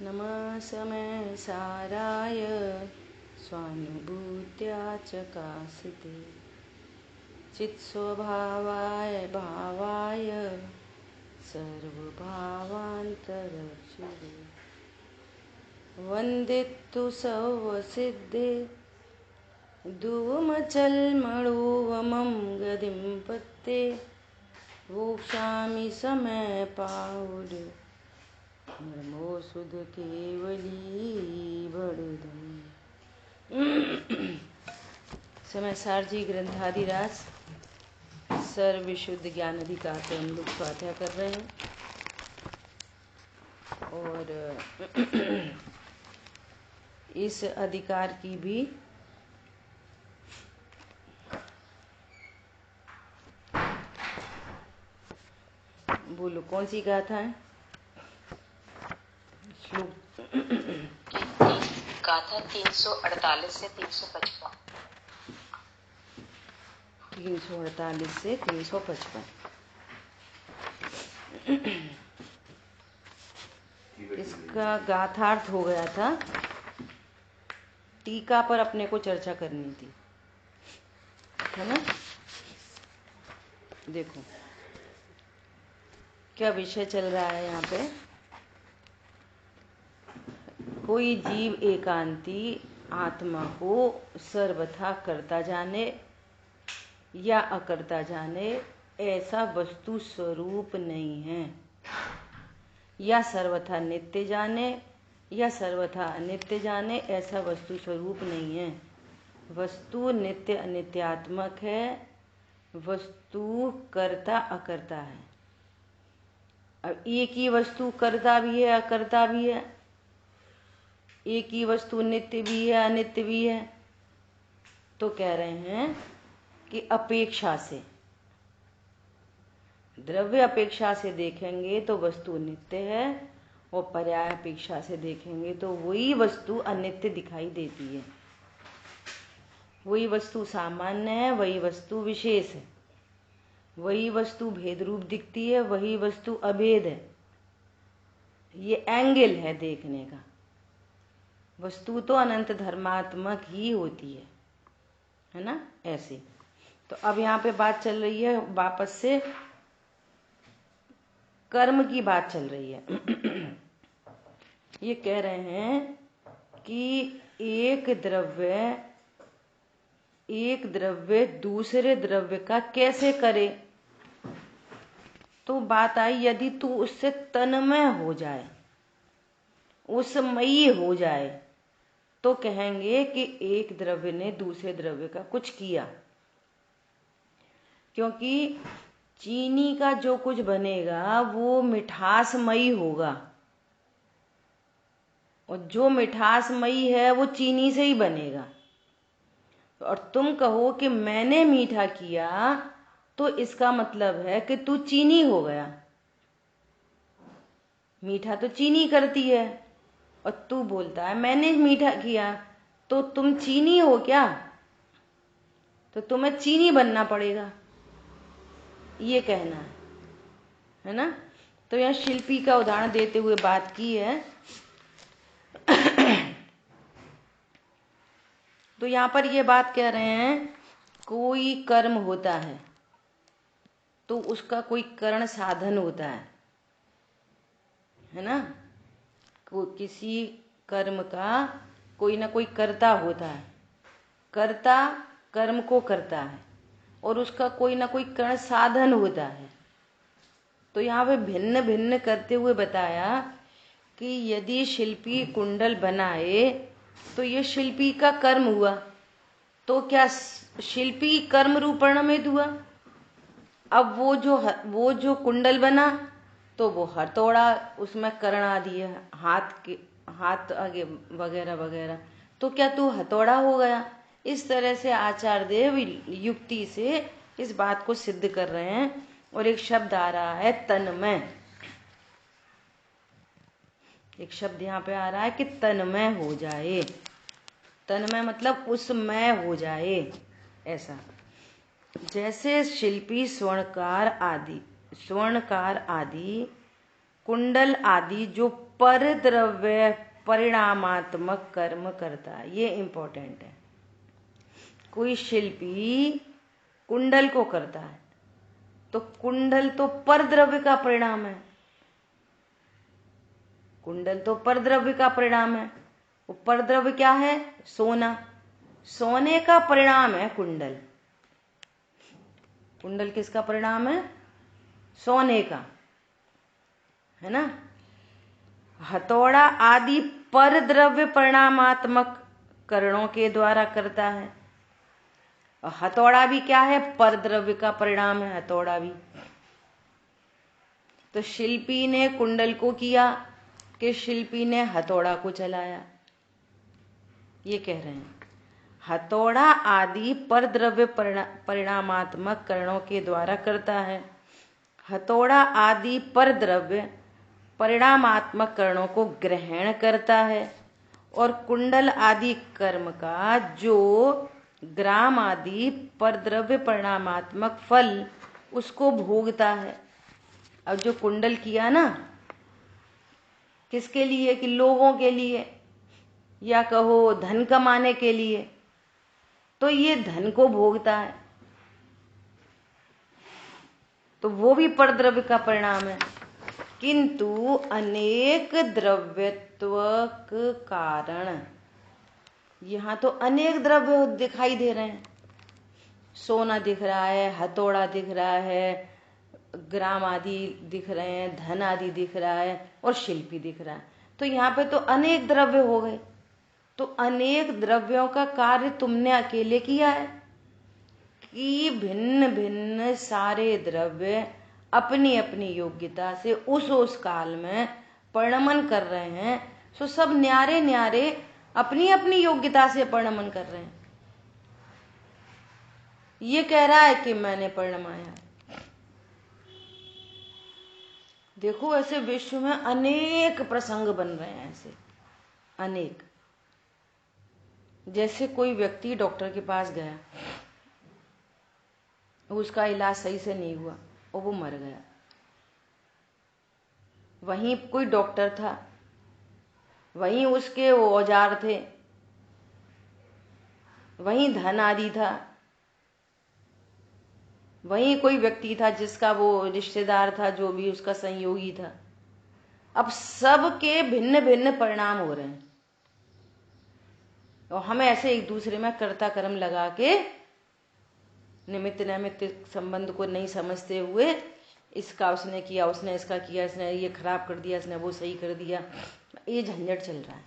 नमः समय साराय स्वानुभूत्या चकासिते चित्स्वभावाय भावाय सर्वभावान्तरक्षिते वन्दितु सर्वसिद्धे धूमचल्मणोवमं गतिं पत्ते वोक्षामि समय पावुड नमो सुध केवली बड़दम। समय सारजी ग्रंथादिराज सर्वविशुद्ध ज्ञान अधिकार पे हम लोग स्वाध्याय कर रहे हैं और इस अधिकार की भी बोलो कौन सी गाथा है? गाथा 348 से 355। 348 से 355। इसका गाथार्थ हो गया था। टीका पर अपने को चर्चा करनी थी, है ना? देखो क्या विषय चल रहा है यहाँ पे। कोई जीव एकांती आत्मा को सर्वथा करता जाने या अकर्ता जाने ऐसा वस्तु स्वरूप नहीं है, या सर्वथा नित्य जाने या सर्वथा अनित्य जाने ऐसा वस्तु स्वरूप नहीं है। वस्तु नित्य अनित्यात्मक है, वस्तु कर्ता अकर्ता है। अब एक ही वस्तु कर्ता भी है अकर्ता भी है, एक ही वस्तु नित्य भी है अनित्य भी है। तो कह रहे हैं कि अपेक्षा से, द्रव्य अपेक्षा से देखेंगे तो वस्तु नित्य है और पर्याय अपेक्षा से देखेंगे तो वही वस्तु अनित्य दिखाई देती है। वही वस्तु सामान्य है, वही वस्तु विशेष है, वही वस्तु भेद रूप दिखती है, वही वस्तु अभेद है। ये एंगल है देखने का। वस्तु तो अनंत धर्मात्मक ही होती है ना? ऐसे तो अब यहाँ पे बात चल रही है, वापस से कर्म की बात चल रही है। ये कह रहे हैं कि एक द्रव्य दूसरे द्रव्य का कैसे करे। तो बात आई यदि तू उससे तन्मय हो जाए, उसमयी हो जाए, तो कहेंगे कि एक द्रव्य ने दूसरे द्रव्य का कुछ किया। क्योंकि चीनी का जो कुछ बनेगा वो मिठासमयी होगा, और जो मिठासमयी है वो चीनी से ही बनेगा। और तुम कहो कि मैंने मीठा किया, तो इसका मतलब है कि तू चीनी हो गया। मीठा तो चीनी करती है और तू बोलता है मैंने मीठा किया, तो तुम चीनी हो क्या? तो तुम्हें चीनी बनना पड़ेगा, ये कहना है ना? तो यहाँ शिल्पी का उदाहरण देते हुए बात की है। तो यहाँ पर ये बात कह रहे हैं, कोई कर्म होता है तो उसका कोई करण साधन होता है ना? किसी कर्म का कोई ना कोई कर्ता होता है, कर्ता कर्म को करता है और उसका कोई ना कोई करण साधन होता है। तो यहाँ पे भिन्न भिन्न करते हुए बताया कि यदि शिल्पी कुंडल बनाए तो ये शिल्पी का कर्म हुआ, तो क्या शिल्पी कर्म रूपणमित हुआ? अब वो जो कुंडल बना तो वो हथौड़ा, उसमें करण आदि है, हाथ आगे वगैरह वगैरह, तो क्या तू हथौड़ा हो गया? इस तरह से आचार्य देव युक्ति से इस बात को सिद्ध कर रहे हैं। और एक शब्द आ रहा है तन्मय, एक शब्द यहाँ पे आ रहा है कि तन्मय हो जाए। तन्मय मतलब उसमय हो जाए, ऐसा। जैसे शिल्पी स्वर्णकार आदि कुंडल आदि जो पर द्रव्य परिणामात्मक कर्म करता है। ये इंपॉर्टेंट है। कोई शिल्पी कुंडल को करता है तो कुंडल तो पर द्रव्य का परिणाम है। कुंडल तो पर द्रव्य का परिणाम है। वो पर द्रव्य क्या है? सोना। सोने का परिणाम है कुंडल। कुंडल किसका परिणाम है? सोने का, है ना। हथौड़ा आदि पर द्रव्य परिणामात्मक करणों के द्वारा करता है। और हथौड़ा भी क्या है? पर द्रव्य का परिणाम है हथौड़ा भी। तो शिल्पी ने कुंडल को किया कि शिल्पी ने हथौड़ा को चलाया। ये कह रहे हैं हथौड़ा आदि पर द्रव्य परिणामात्मक करणों के द्वारा करता है। हथौड़ा आदि पर द्रव्य परिणामात्मक करणों को ग्रहण करता है और कुंडल आदि कर्म का जो ग्राम आदि पर द्रव्य परिणामात्मक फल उसको भोगता है। अब जो कुंडल किया ना, किसके लिए? कि लोगों के लिए, या कहो धन कमाने के लिए, तो ये धन को भोगता है, तो वो भी पर द्रव्य का परिणाम है। किंतु अनेक द्रव्यत्व कारण, यहां तो अनेक द्रव्य दिखाई दे रहे हैं। सोना दिख रहा है, हथौड़ा दिख रहा है, ग्राम आदि दिख रहे हैं, धन आदि दिख रहा है और शिल्पी दिख रहा है। तो यहाँ पे तो अनेक द्रव्य हो गए। तो अनेक द्रव्यों का कार्य तुमने अकेले किया है कि भिन्न भिन्न सारे द्रव्य अपनी अपनी योग्यता से उस काल में परिणमन कर रहे हैं। सो सब न्यारे न्यारे अपनी अपनी योग्यता से परिणमन कर रहे हैं। ये कह रहा है कि मैंने परिणमाया। देखो ऐसे विश्व में अनेक प्रसंग बन रहे हैं, ऐसे अनेक। जैसे कोई व्यक्ति डॉक्टर के पास गया, उसका इलाज सही से नहीं हुआ और वो मर गया। वहीं कोई डॉक्टर था, वहीं उसके वो औजार थे, वहीं धन आदि था, वहीं कोई व्यक्ति था जिसका वो रिश्तेदार था, जो भी उसका संयोगी था। अब सबके भिन्न भिन्न परिणाम हो रहे हैं और हमें ऐसे एक दूसरे में कर्ता कर्म लगा के निमित्त नैमित्त संबंध को नहीं समझते हुए, इसका उसने किया, उसने इसका किया, इसने ये खराब कर दिया, इसने वो सही कर दिया, ये झंझट चल रहा है।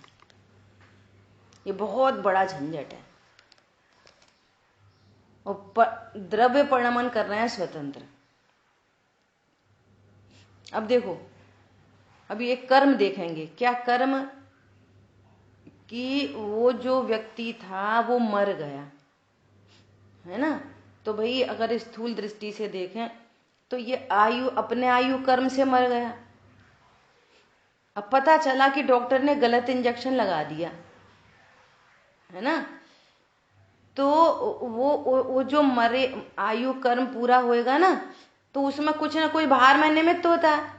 ये बहुत बड़ा झंझट है। और द्रव्य परिणमन कर रहे हैं स्वतंत्र। अब देखो, अभी एक कर्म देखेंगे। क्या कर्म? कि वो जो व्यक्ति था वो मर गया, है ना। तो भाई अगर स्थूल दृष्टि से देखें तो ये आयु, अपने आयु कर्म से मर गया। अब पता चला कि डॉक्टर ने गलत इंजेक्शन लगा दिया, है ना। तो वो जो मरे, आयु कर्म पूरा होएगा ना, तो उसमें कुछ ना कोई बाहर में निमित्त होता है।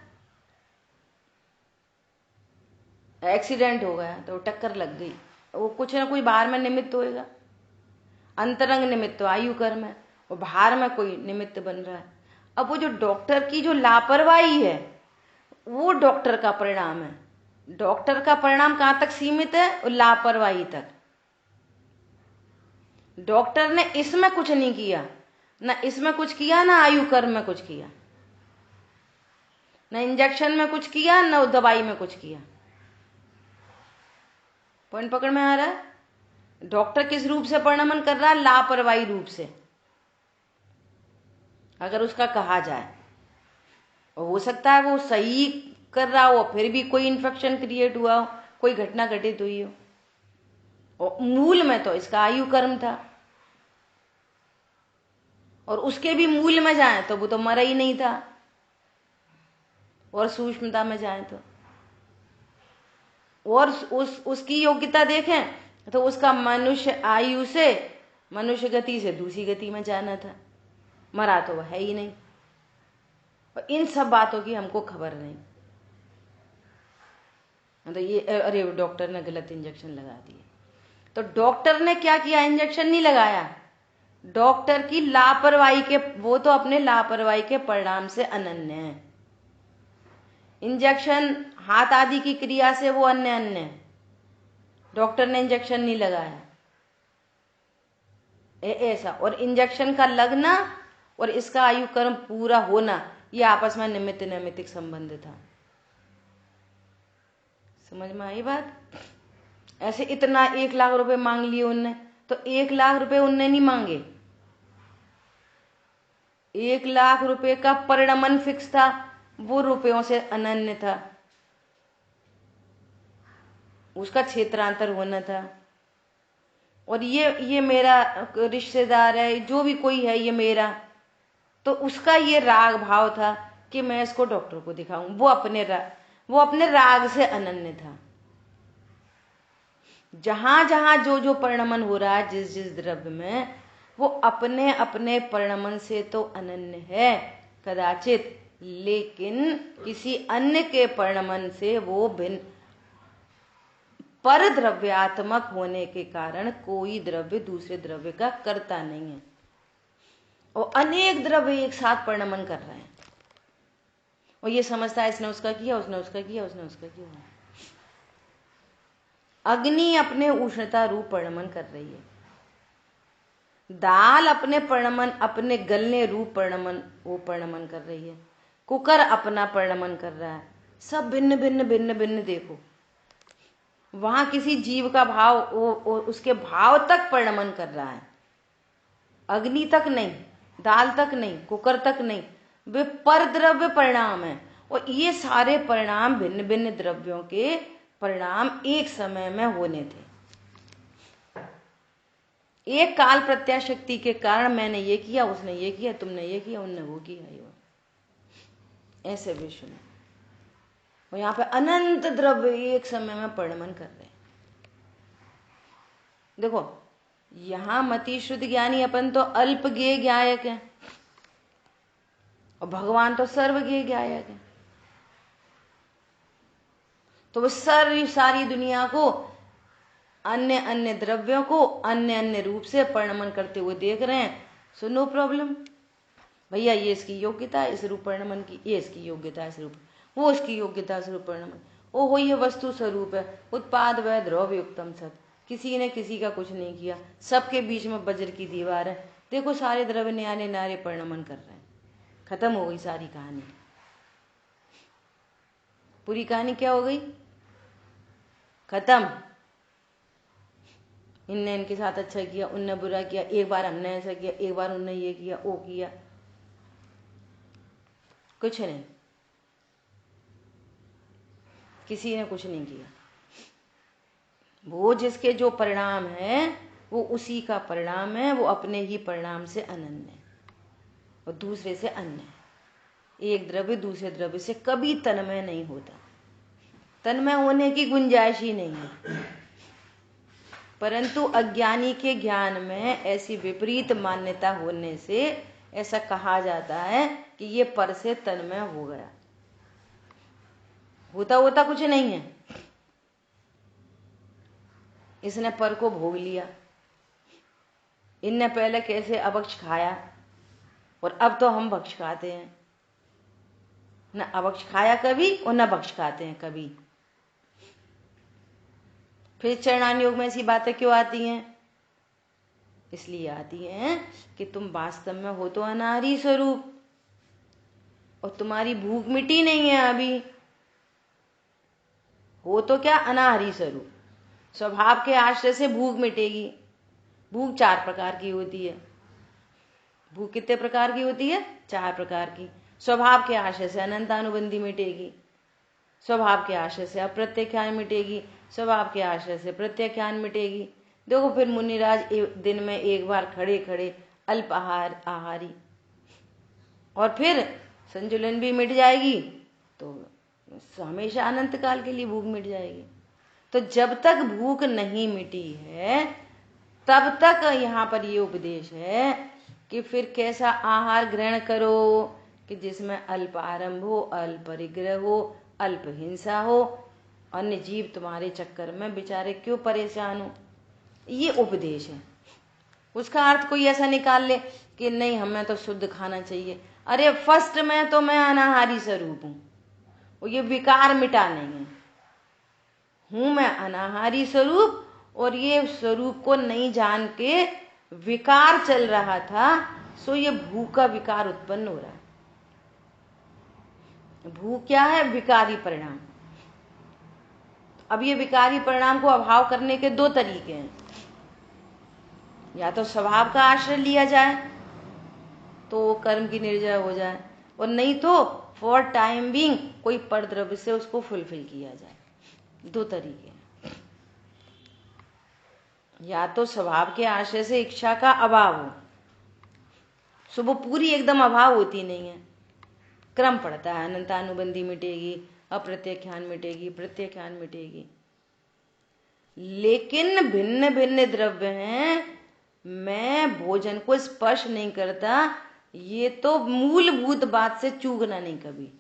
एक्सीडेंट हो गया तो टक्कर लग गई, वो कुछ ना कोई बाहर में निमित्त होएगा। अंतरंग निमित्त तो आयु कर्म है, और बाहर में कोई निमित्त बन रहा है। अब वो जो डॉक्टर की जो लापरवाही है वो डॉक्टर का परिणाम है। डॉक्टर का परिणाम कहां तक सीमित है? लापरवाही तक। डॉक्टर ने इसमें कुछ नहीं किया, ना इसमें कुछ किया, ना आयु कर्म में कुछ किया, ना इंजेक्शन में कुछ किया, ना दवाई में कुछ किया। पॉइंट पकड़ में आ रहा है? डॉक्टर किस रूप से परिणमन कर रहा है? लापरवाही रूप से, अगर उसका कहा जाए। हो सकता है वो सही कर रहा हो, फिर भी कोई इन्फेक्शन क्रिएट हुआ हो, कोई घटना घटित हुई हो, और मूल में तो इसका आयु कर्म था। और उसके भी मूल में जाए तो वो तो मरा ही नहीं था, और सूक्ष्मता में जाए तो, और उसकी योग्यता देखें तो उसका मनुष्य आयु से, मनुष्य गति से दूसरी गति में जाना था, मरा तो वह है ही नहीं। और इन सब बातों की हमको खबर नहीं। तो ये अरे डॉक्टर ने गलत इंजेक्शन लगा दिए। तो डॉक्टर ने क्या किया, इंजेक्शन नहीं लगाया, डॉक्टर की लापरवाही के, वो तो अपने लापरवाही के परिणाम से अनन्य है। इंजेक्शन हाथ आदि की क्रिया से वो अन्य अन्य है, डॉक्टर ने इंजेक्शन नहीं लगाया ऐसा। और इंजेक्शन का लगना और इसका आयु कर्म पूरा होना, ये आपस में निमित्त नैमित्तिक संबंध था। समझ में आई बात? ऐसे इतना 1 लाख रुपए मांग लिए उनने, तो 1 लाख रुपए उनने नहीं मांगे, 1 लाख रुपए का परिणमन फिक्स था, वो रुपयों से अनन्य था, उसका क्षेत्रांतर होना था। और ये मेरा रिश्तेदार है, जो भी कोई है ये मेरा, तो उसका ये राग भाव था कि मैं इसको डॉक्टर को दिखाऊं। वो अपने राग से अनन्य था। जहां जहां जो परिणमन हो रहा है जिस जिस द्रव्य में, वो अपने अपने परिणमन से तो अनन्य है कदाचित, लेकिन किसी अन्य के परिणमन से वो भिन्न, पर द्रव्यात्मक होने के कारण कोई द्रव्य दूसरे द्रव्य का कर्ता नहीं है। और अनेक द्रव्य एक साथ परिणमन कर रहे हैं, और ये समझता है इसने उसका किया, उसने उसका किया, उसने उसका किया। अग्नि अपने उष्णता रूप परिणमन कर रही है, दाल अपने परिणमन, अपने गलने रूप परिणमन वो परिणमन कर रही है, कुकर अपना परिणमन कर रहा है। सब भिन्न भिन्न भिन्न भिन्न। देखो वहां किसी जीव का भाव उसके भाव तक परिणमन कर रहा है, अग्नि तक नहीं, दाल तक नहीं, कुकर तक नहीं, वे पर द्रव्य परिणाम है। और ये सारे परिणाम भिन्न भिन्न द्रव्यों के परिणाम एक समय में होने थे। एक काल प्रत्याशक्ति के कारण मैंने ये किया, उसने ये किया, तुमने ये किया, उनने वो किया, ऐसे विश्व में। और यहाँ पे अनंत द्रव्य एक समय में परिणमन कर रहे हैं। देखो यहां मति शुद्ध ज्ञानी अपन तो अल्प ज्ञेय ज्ञायक है, और भगवान तो सर्वज्ञेय ज्ञायक है। तो वो सारी दुनिया को, अन्य अन्य द्रव्यों को अन्य अन्य रूप से परिणमन करते हुए देख रहे हैं। सो नो प्रॉब्लम भैया, ये इसकी योग्यता है इस रूप परिणमन की, ये इसकी योग्यता है इस रूप, वो इसकी योग्यता है इस रूप परिणमन। ओहो ये वस्तु स्वरूप है, उत्पाद वै द्रव्य युक्तम सत, किसी ने किसी का कुछ नहीं किया, सबके बीच में वज्र की दीवार है। देखो सारे द्रव्य न्यारे नारे परिणमन कर रहे हैं। खत्म हो गई सारी कहानी। पूरी कहानी क्या हो गई? खत्म। इनने इनके साथ अच्छा किया, उनने बुरा किया, एक बार हमने ऐसा किया, एक बार उनने ये किया, वो किया, कुछ नहीं, किसी ने कुछ नहीं किया। वो जिसके जो परिणाम है वो उसी का परिणाम है, वो अपने ही परिणाम से अनन्य है और दूसरे से अन्य है। एक द्रव्य दूसरे द्रव्य से कभी तन्मय नहीं होता, तन्मय होने की गुंजाइश ही नहीं है। परंतु अज्ञानी के ज्ञान में ऐसी विपरीत मान्यता होने से ऐसा कहा जाता है कि ये पर से तन्मय हो गया। होता कुछ नहीं है, इसने पर को भोग लिया। इनने पहले कैसे अभक्ष खाया और अब तो हम भक्ष खाते हैं, न अभक्ष खाया कभी और न भक्ष खाते हैं कभी। फिर चरणान योग में ऐसी बातें क्यों आती हैं? इसलिए आती हैं कि तुम वास्तव में हो तो अनाहरी स्वरूप और तुम्हारी भूख मिटी नहीं है अभी। हो तो क्या? अनाहरी स्वरूप। स्वभाव के आश्रय से भूख मिटेगी। भूख 4 प्रकार की होती है। भूख कितने प्रकार की होती है? 4 प्रकार की। स्वभाव के आश्रय से अनंतानुबंधी मिटेगी, स्वभाव के आश्रय से अप्रत्याख्यान मिटेगी, स्वभाव के आश्रय से प्रत्याख्यान मिटेगी। देखो फिर मुनिराज दिन में एक बार खड़े खड़े अल्प आहारी, और फिर संजुलन भी मिट जाएगी, तो हमेशा अनंत काल के लिए भूख मिट जाएगी। तो जब तक भूख नहीं मिटी है तब तक यहाँ पर ये उपदेश है कि फिर कैसा आहार ग्रहण करो कि जिसमें अल्प आरंभ हो, अल्प परिग्रह हो, अल्प हिंसा हो, अन्य जीव तुम्हारे चक्कर में बेचारे क्यों परेशान हो। ये उपदेश है। उसका अर्थ कोई ऐसा निकाल ले कि नहीं हमें तो शुद्ध खाना चाहिए। अरे फर्स्ट में तो मैं अनाहारी स्वरूप हूं, और ये विकार मिटाने हैं। हूं मैं अनाहारी स्वरूप, और ये स्वरूप को नहीं जान के विकार चल रहा था, सो ये भूख का विकार उत्पन्न हो रहा है। भूख क्या है? विकारी परिणाम। अब ये विकारी परिणाम को अभाव करने के दो तरीके हैं। या तो स्वभाव का आश्रय लिया जाए तो कर्म की निर्जय हो जाए, और नहीं तो फॉर टाइम बीइंग कोई परद्रव्य से उसको फुलफिल किया जाए। दो तरीके हैं। या तो स्वभाव के आश्रय से इच्छा का अभाव हो, सो वो पूरी एकदम अभाव होती नहीं है, क्रम पड़ता है। अनंतानुबंधी मिटेगी, अप्रत्याख्यान मिटेगी, प्रत्याख्यान मिटेगी। लेकिन भिन्न भिन्न द्रव्य हैं, मैं भोजन को स्पर्श नहीं करता, ये तो मूलभूत बात से चूकना नहीं कभी।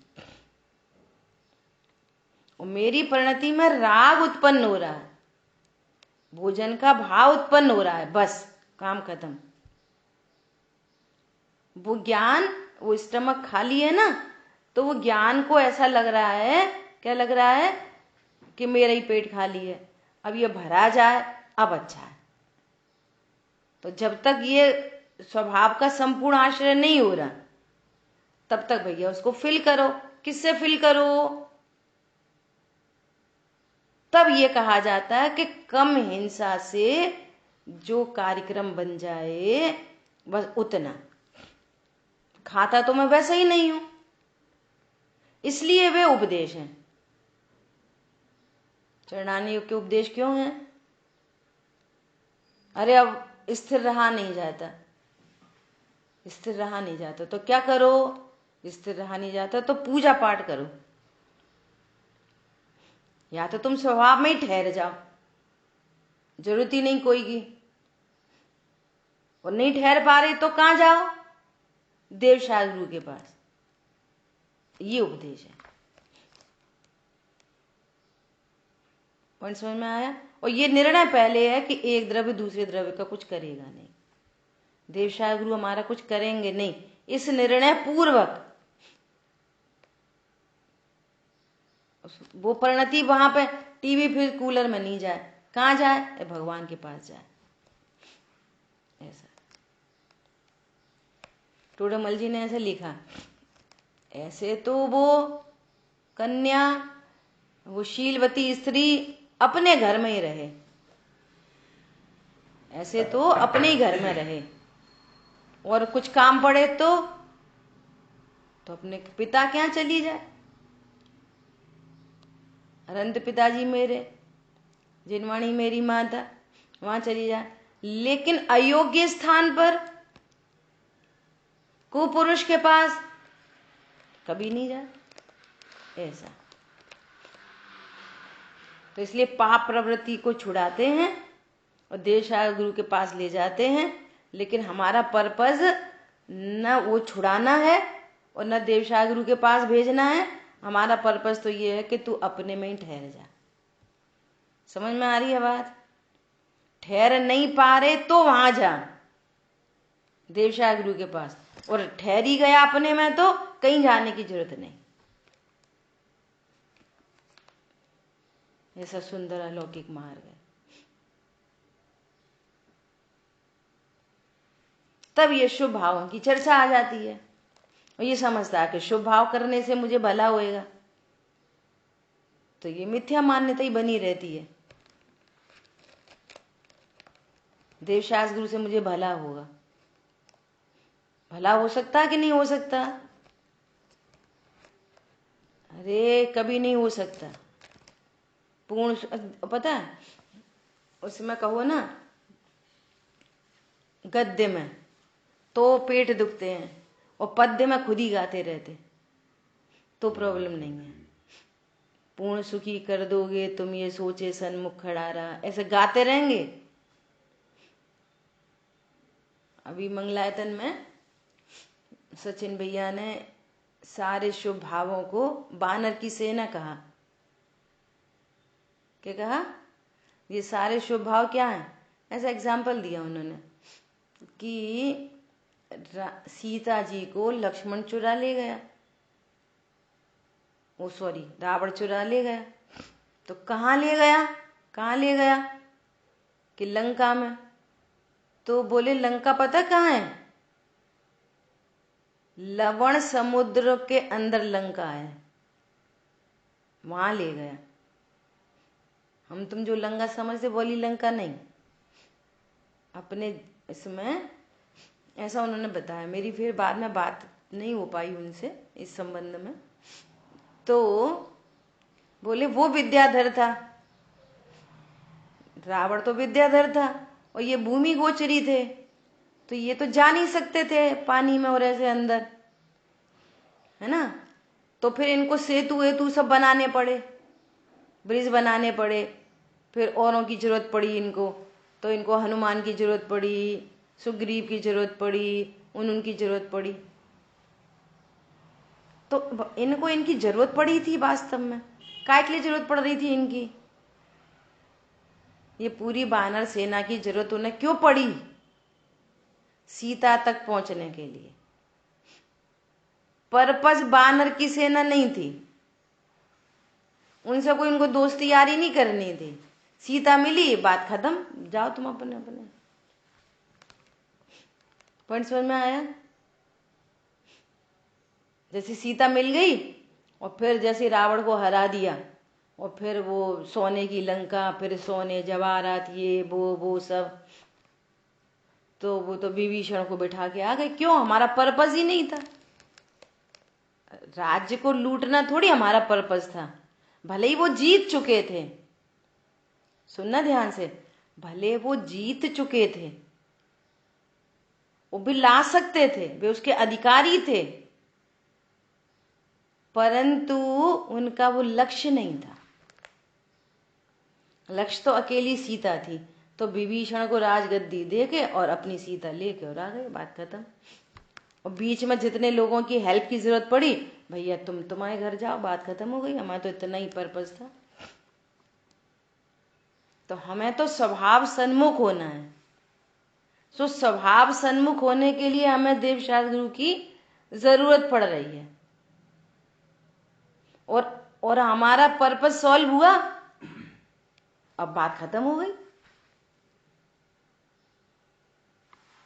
और मेरी परिणति में राग उत्पन्न हो रहा है, भोजन का भाव उत्पन्न हो रहा है, बस काम खत्म। वो ज्ञान, वो स्टमक खाली है ना, तो वो ज्ञान को ऐसा लग रहा है, क्या लग रहा है कि मेरा ही पेट खाली है, अब ये भरा जाए अब अच्छा है। तो जब तक ये स्वभाव का संपूर्ण आश्रय नहीं हो रहा, तब तक भैया उसको फिल करो। किससे फिल करो? तब ये कहा जाता है कि कम हिंसा से जो कार्यक्रम बन जाए, बस उतना। खाता तो मैं वैसा ही नहीं हूं, इसलिए वे उपदेश हैं। चरणानी योग के उपदेश क्यों हैं? अरे अब स्थिर रहा नहीं जाता, स्थिर रहा नहीं जाता तो क्या करो? स्थिर रहा नहीं जाता तो पूजा पाठ करो, या तो तुम स्वभाव में ही ठहर जाओ, जरूरत ही नहीं कोई की। और नहीं ठहर पा रही तो कहां जाओ? देवशास्त्र गुरु के पास। ये उपदेश है। पॉइंट समझ में आया? और ये निर्णय पहले है कि एक द्रव्य दूसरे द्रव्य का कुछ करेगा नहीं, देवशास्त्र गुरु हमारा कुछ करेंगे नहीं, इस निर्णय पूर्वक वो परिणति वहां पे टीवी फिर कूलर में नहीं जाए। कहां जाए? भगवान के पास जाए। ऐसा टोडरमल जी ने ऐसे लिखा। ऐसे तो वो कन्या, वो शीलवती स्त्री अपने घर में ही रहे, ऐसे तो अपने ही घर में रहे, और कुछ काम पड़े तो अपने पिता के यहाँ चली जाए। अनंत पिताजी मेरे, जिनवाणी मेरी माता, वहां चली जाए। लेकिन अयोग्य स्थान पर, कुपुरुष के पास कभी नहीं जाए। ऐसा तो इसलिए पाप प्रवृत्ति को छुड़ाते हैं और देवशास्त्र गुरु के पास ले जाते हैं, लेकिन हमारा पर्पज न वो छुड़ाना है और न देवशास्त्र गुरु के पास भेजना है। हमारा पर्पज तो ये है कि तू अपने में ही ठहर जा। समझ में आ रही है बात? ठहर नहीं पा रहे तो वहां जा देवशास्त्र गुरु के पास, और ठहर ही गया अपने में तो कहीं जाने की जरूरत नहीं। ऐसा सुंदर अलौकिक मार्ग है। तब ये शुभ भावों की चर्चा आ जाती है, और ये समझता है कि शुभ भाव करने से मुझे भला होएगा, तो ये मिथ्या मान्यता ही बनी रहती है। देवशास्त्र गुरु से मुझे भला होगा, भला हो सकता है कि नहीं हो सकता? अरे कभी नहीं हो सकता। पूर्ण पता है, उसमें कहो ना गद्य में तो पेट दुखते हैं और पद्य में खुद ही गाते रहते तो प्रॉब्लम नहीं है। पूर्ण सुखी कर दोगे तुम ये सोचे सन्मुख खड़ा रहा, ऐसे गाते रहेंगे। अभी मंगलायतन में सचिन भैया ने सारे शुभ भावों को बानर की सेना कहा। क्या कहा? ये सारे शुभ भाव क्या हैं? ऐसा एग्जाम्पल दिया उन्होंने कि सीता जी को लक्ष्मण चुरा ले गया, ओ सॉरी रावण चुरा ले गया। तो कहाँ ले गया? कहाँ ले गया? कि लंका में। तो बोले लंका पता कहाँ है? लवण समुद्र के अंदर लंका है, वहां ले गया। हम तुम जो लंका समझते बोली लंका नहीं, अपने इसमें ऐसा उन्होंने बताया। मेरी फिर बाद में बात नहीं हो पाई उनसे इस संबंध में। तो बोले वो विद्याधर था, रावण तो विद्याधर था और ये भूमि गोचरी थे, तो ये तो जा नहीं सकते थे पानी में और ऐसे अंदर, है ना। तो फिर इनको सेतु वेतु सब बनाने पड़े, ब्रिज बनाने पड़े, फिर औरों की जरूरत पड़ी इनको। तो इनको हनुमान की जरूरत पड़ी, सुग्रीव की जरूरत पड़ी, उनकी जरूरत पड़ी। तो इनको इनकी जरूरत पड़ी थी वास्तव में। काय के लिए जरूरत पड़ रही थी इनकी? ये पूरी वानर सेना की जरूरत उन्हें क्यों पड़ी? सीता तक पहुंचने के लिए। पर्पस वानर की सेना नहीं थी, उनसे कोई उनको दोस्ती यारी नहीं करनी थी। सीता मिली, बात खत्म, जाओ तुम अपने अपने। पॉइंट समझ में आया? जैसे सीता मिल गई और फिर जैसे रावण को हरा दिया और फिर वो सोने की लंका, फिर सोने जवाहरात, ये वो सब, तो वो तो विभीषण को बिठा के आ गए। क्यों? हमारा पर्पस ही नहीं था। राज्य को लूटना थोड़ी हमारा पर्पस था। भले ही वो जीत चुके थे, सुनना ध्यान से, भले वो जीत चुके थे, वो भी ला सकते थे, वे उसके अधिकारी थे, परंतु उनका वो लक्ष्य नहीं था। लक्ष्य तो अकेली सीता थी। तो विभीषण को राजगद्दी देके और अपनी सीता लेके और आ गए, बात खत्म। और बीच में जितने लोगों की हेल्प की जरूरत पड़ी, भैया तुम तुम्हारे घर जाओ, बात खत्म हो गई। हमारा तो इतना ही पर्पस था। तो हमें तो स्वभाव सन्मुख होना है। तो स्वभाव सन्मुख होने के लिए हमें देवशास्त्र गुरु की जरूरत पड़ रही है। और हमारा पर्पस सॉल्व हुआ, अब बात खत्म हो गई।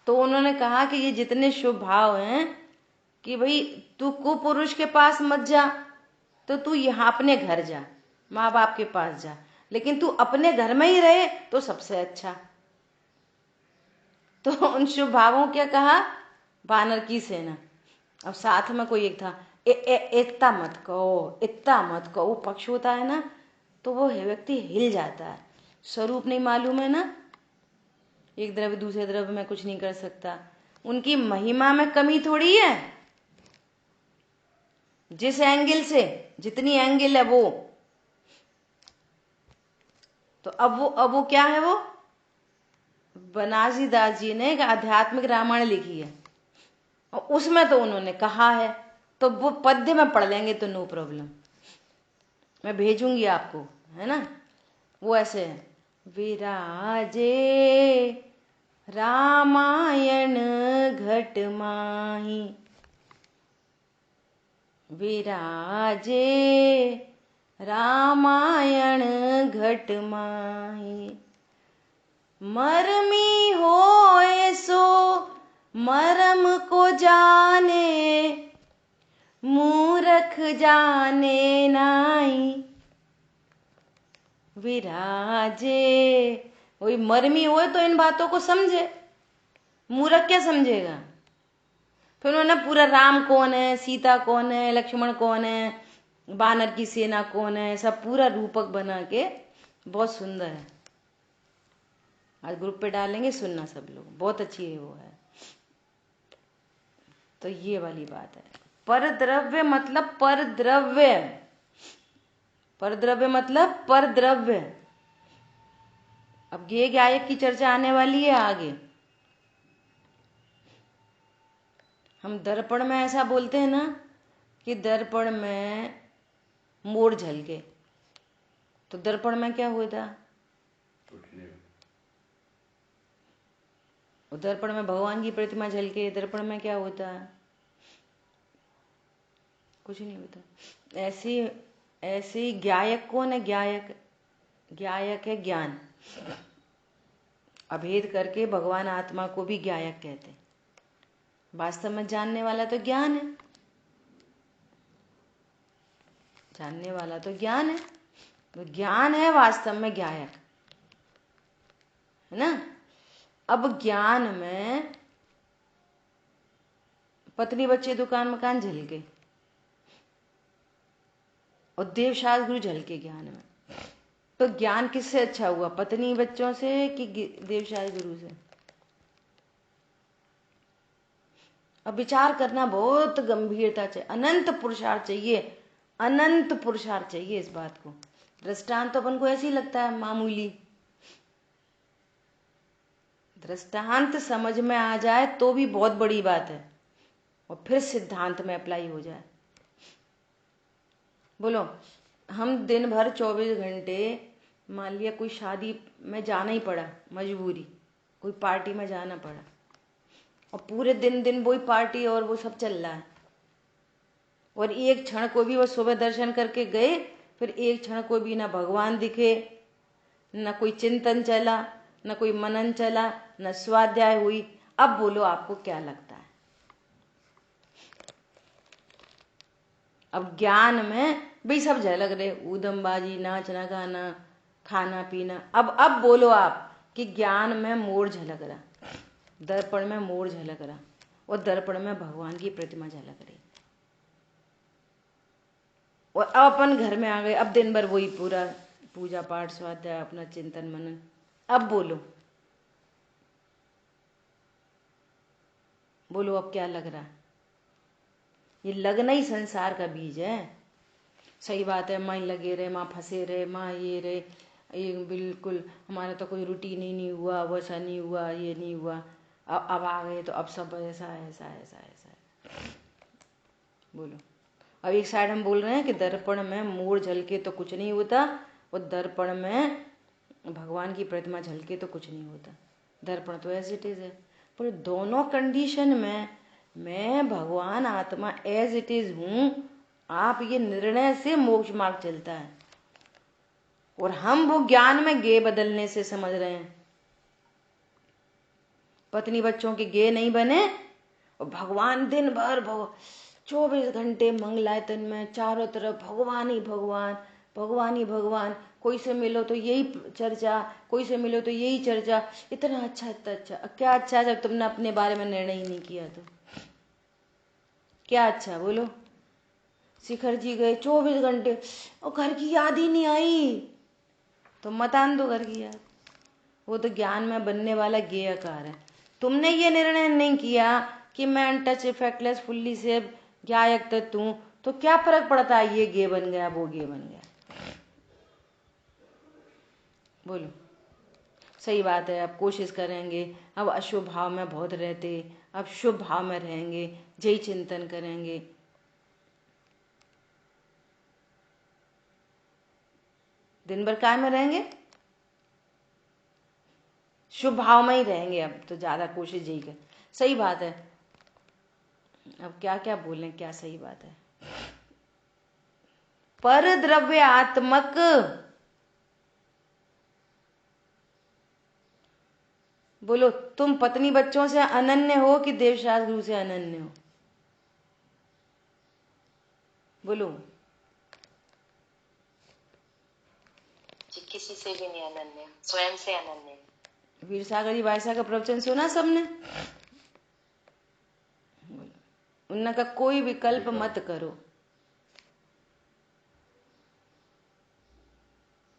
तो उन्होंने कहा कि ये जितने शुभ भाव हैं कि भाई तू कुपुरुष के पास मत जा, तो तू यहाँ अपने घर जा, माँ बाप के पास जा, लेकिन तू अपने घर में ही रहे तो सबसे अच्छा। तो उन शुभ भावों क्या कहा? वानर की सेना। अब साथ में कोई एक था, एकता मत कहो, इतना मत कहो। पक्ष होता है ना, तो वो व्यक्ति हिल जाता है। स्वरूप नहीं मालूम है ना, एक द्रव्य दूसरे द्रव्य में कुछ नहीं कर सकता। उनकी महिमा में कमी थोड़ी है, जिस एंगल से जितनी एंगल है वो। तो अब वो क्या है? वो बनारसी दास जी ने एक आध्यात्मिक रामायण लिखी है और उसमें तो उन्होंने कहा है, तो वो पद्य में पढ़ लेंगे तो नो प्रॉब्लम, मैं भेजूंगी आपको, है ना। वो ऐसे है, विराजे रामायण घट माही, विराजे रामायण घट माही, मरमी होए सो मरम को जाने, मूरख जाने नाई। विराजे, वही मरमी होए तो इन बातों को समझे, मूरख क्या समझेगा। फिर उन्होंने पूरा राम कौन है, सीता कौन है, लक्ष्मण कौन है, बानर की सेना कौन है, सब पूरा रूपक बना के, बहुत सुंदर है। आज ग्रुप पे डालेंगे, सुनना सब लोग, बहुत अच्छी है वो है। तो ये वाली बात है। परद्रव्य मतलब परद्रव्य, परद्रव्य मतलब परद्रव्य। अब ये गायक की चर्चा आने वाली है आगे। हम दर्पण में ऐसा बोलते हैं ना कि दर्पण में मोर झलके, तो दर्पण में क्या होता? दर्पण में भगवान की प्रतिमा झलके, दर्पण में क्या होता? कुछ नहीं होता। ऐसी ज्ञायक कौन है? ज्ञायक है ज्ञान। अभेद करके भगवान आत्मा को भी ज्ञायक कहते हैं। वास्तव में जानने वाला तो ज्ञान है, जानने वाला तो ज्ञान है, तो ज्ञान है वास्तव में ज्ञायक, है ना। अब ज्ञान में पत्नी बच्चे दुकान मकान झलके और देवशास्त्र गुरु झलके ज्ञान में, तो ज्ञान किससे अच्छा हुआ? पत्नी बच्चों से कि देवशास्त्र गुरु से? अब विचार करना बहुत गंभीरता चाहिए, अनंत पुरुषार्थ चाहिए, अनंत पुरुषार्थ चाहिए इस बात को। दृष्टांत तो अपन को ऐसे ही लगता है मामूली, दृष्टांत समझ में आ जाए तो भी बहुत बड़ी बात है, और फिर सिद्धांत में अप्लाई हो जाए। बोलो, हम दिन भर 24 घंटे, मान लिया कोई शादी में जाना ही पड़ा, मजबूरी, कोई पार्टी में जाना पड़ा, और पूरे दिन वही पार्टी और वो सब चल रहा है, और एक क्षण को भी वो सुबह दर्शन करके गए, फिर एक क्षण को भी ना भगवान दिखे, न कोई चिंतन चला, न कोई मनन चला, न स्वाध्याय हुई। अब बोलो आपको क्या लगता है? अब ज्ञान में भी सब झलक रहे, ऊधमबाजी, नाचना गाना, खाना पीना। अब बोलो आप कि ज्ञान में मोर झलक रहा, दर्पण में मोर झलक रहा, और दर्पण में भगवान की प्रतिमा झलक रही, और अब अपन घर में आ गए, अब दिन भर वही पूरा पूजा पाठ स्वाध्याय, अपना चिंतन मनन। अब बोलो अब क्या लग रहा है? ये लगना ही संसार का बीज है। सही बात है, माँ लगे रहे, माँ फंसे रहे, माँ ये रहे, ये बिल्कुल हमारा तो कोई रूटीन ही नहीं हुआ, वैसा नहीं हुआ, ये नहीं हुआ, अब आ गए तो अब सब ऐसा ऐसा ऐसा ऐसा है। बोलो, अब एक साइड हम बोल रहे हैं कि दर्पण में मोर झलके तो कुछ नहीं होता, और दर्पण में भगवान की प्रतिमा झलके तो कुछ नहीं होता। दर्पण तो एज इट इज है, पर दोनों कंडीशन में मैं भगवान आत्मा एज इट इज हूं, आप ये निर्णय से मोक्ष मार्ग चलता है, और हम वो ज्ञान में गे बदलने से समझ रहे हैं। पत्नी बच्चों के गे नहीं बने, और भगवान दिन भर 24 घंटे मंगलायतन में चारों तरफ भगवान ही भगवान, भगवान ही भगवान, कोई से मिलो तो यही चर्चा, कोई से मिलो तो यही चर्चा। इतना अच्छा, इतना अच्छा। क्या अच्छा जब तुमने अपने बारे में निर्णय ही नहीं किया तो क्या अच्छा? बोलो, शिखर जी गए 24 घंटे और घर की याद ही नहीं आई, तो मत आन दो घर की याद। वो तो ज्ञान में बनने वाला गेयकार है। तुमने ये निर्णय नहीं किया कि मैं अनटच इफेक्टलेस फुल्ली से ज्ञायक तत्व हूं, तो क्या फर्क पड़ता है? ये गे बन गया, वो गे बन गया। बोलो, सही बात है। अब कोशिश करेंगे, अब अशुभ भाव में बहुत रहते, अब शुभ भाव में रहेंगे, जय चिंतन करेंगे। दिन भर काय में रहेंगे? शुभ भाव में ही रहेंगे। अब तो ज्यादा कोशिश यही कर। सही बात है। अब क्या क्या बोलें, क्या सही बात है? पर द्रव्यात्मक, बोलो, तुम पत्नी बच्चों से अनन्य हो कि देवशास्त्र गुरु से अनन्य हो? बोलो। जी किसी से भी नहीं अनन्य, स्वयं से अनन्य। वीर सागर जी भाईसा का प्रवचन सुना सबने? उनका कोई विकल्प मत करो,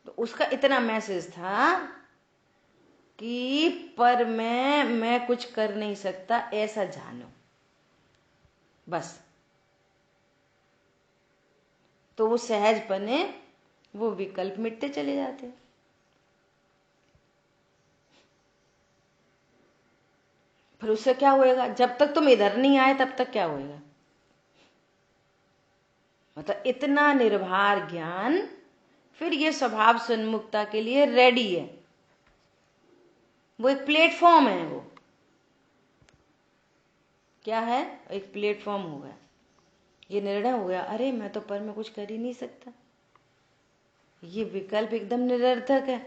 तो उसका इतना मैसेज था कि पर मैं कुछ कर नहीं सकता, ऐसा जानो बस। तो वो सहज बने, वो विकल्प मिटते चले जाते। फिर उससे क्या होएगा? जब तक तुम इधर नहीं आए तब तक क्या होएगा? मतलब इतना निर्भर ज्ञान फिर ये स्वभाव सन्मुखता के लिए रेडी है। वो एक प्लेटफॉर्म है। वो क्या है? एक प्लेटफॉर्म हो गया। ये निर्णय हो गया, अरे मैं तो पर में कुछ कर ही नहीं सकता, ये विकल्प एकदम निरर्थक है।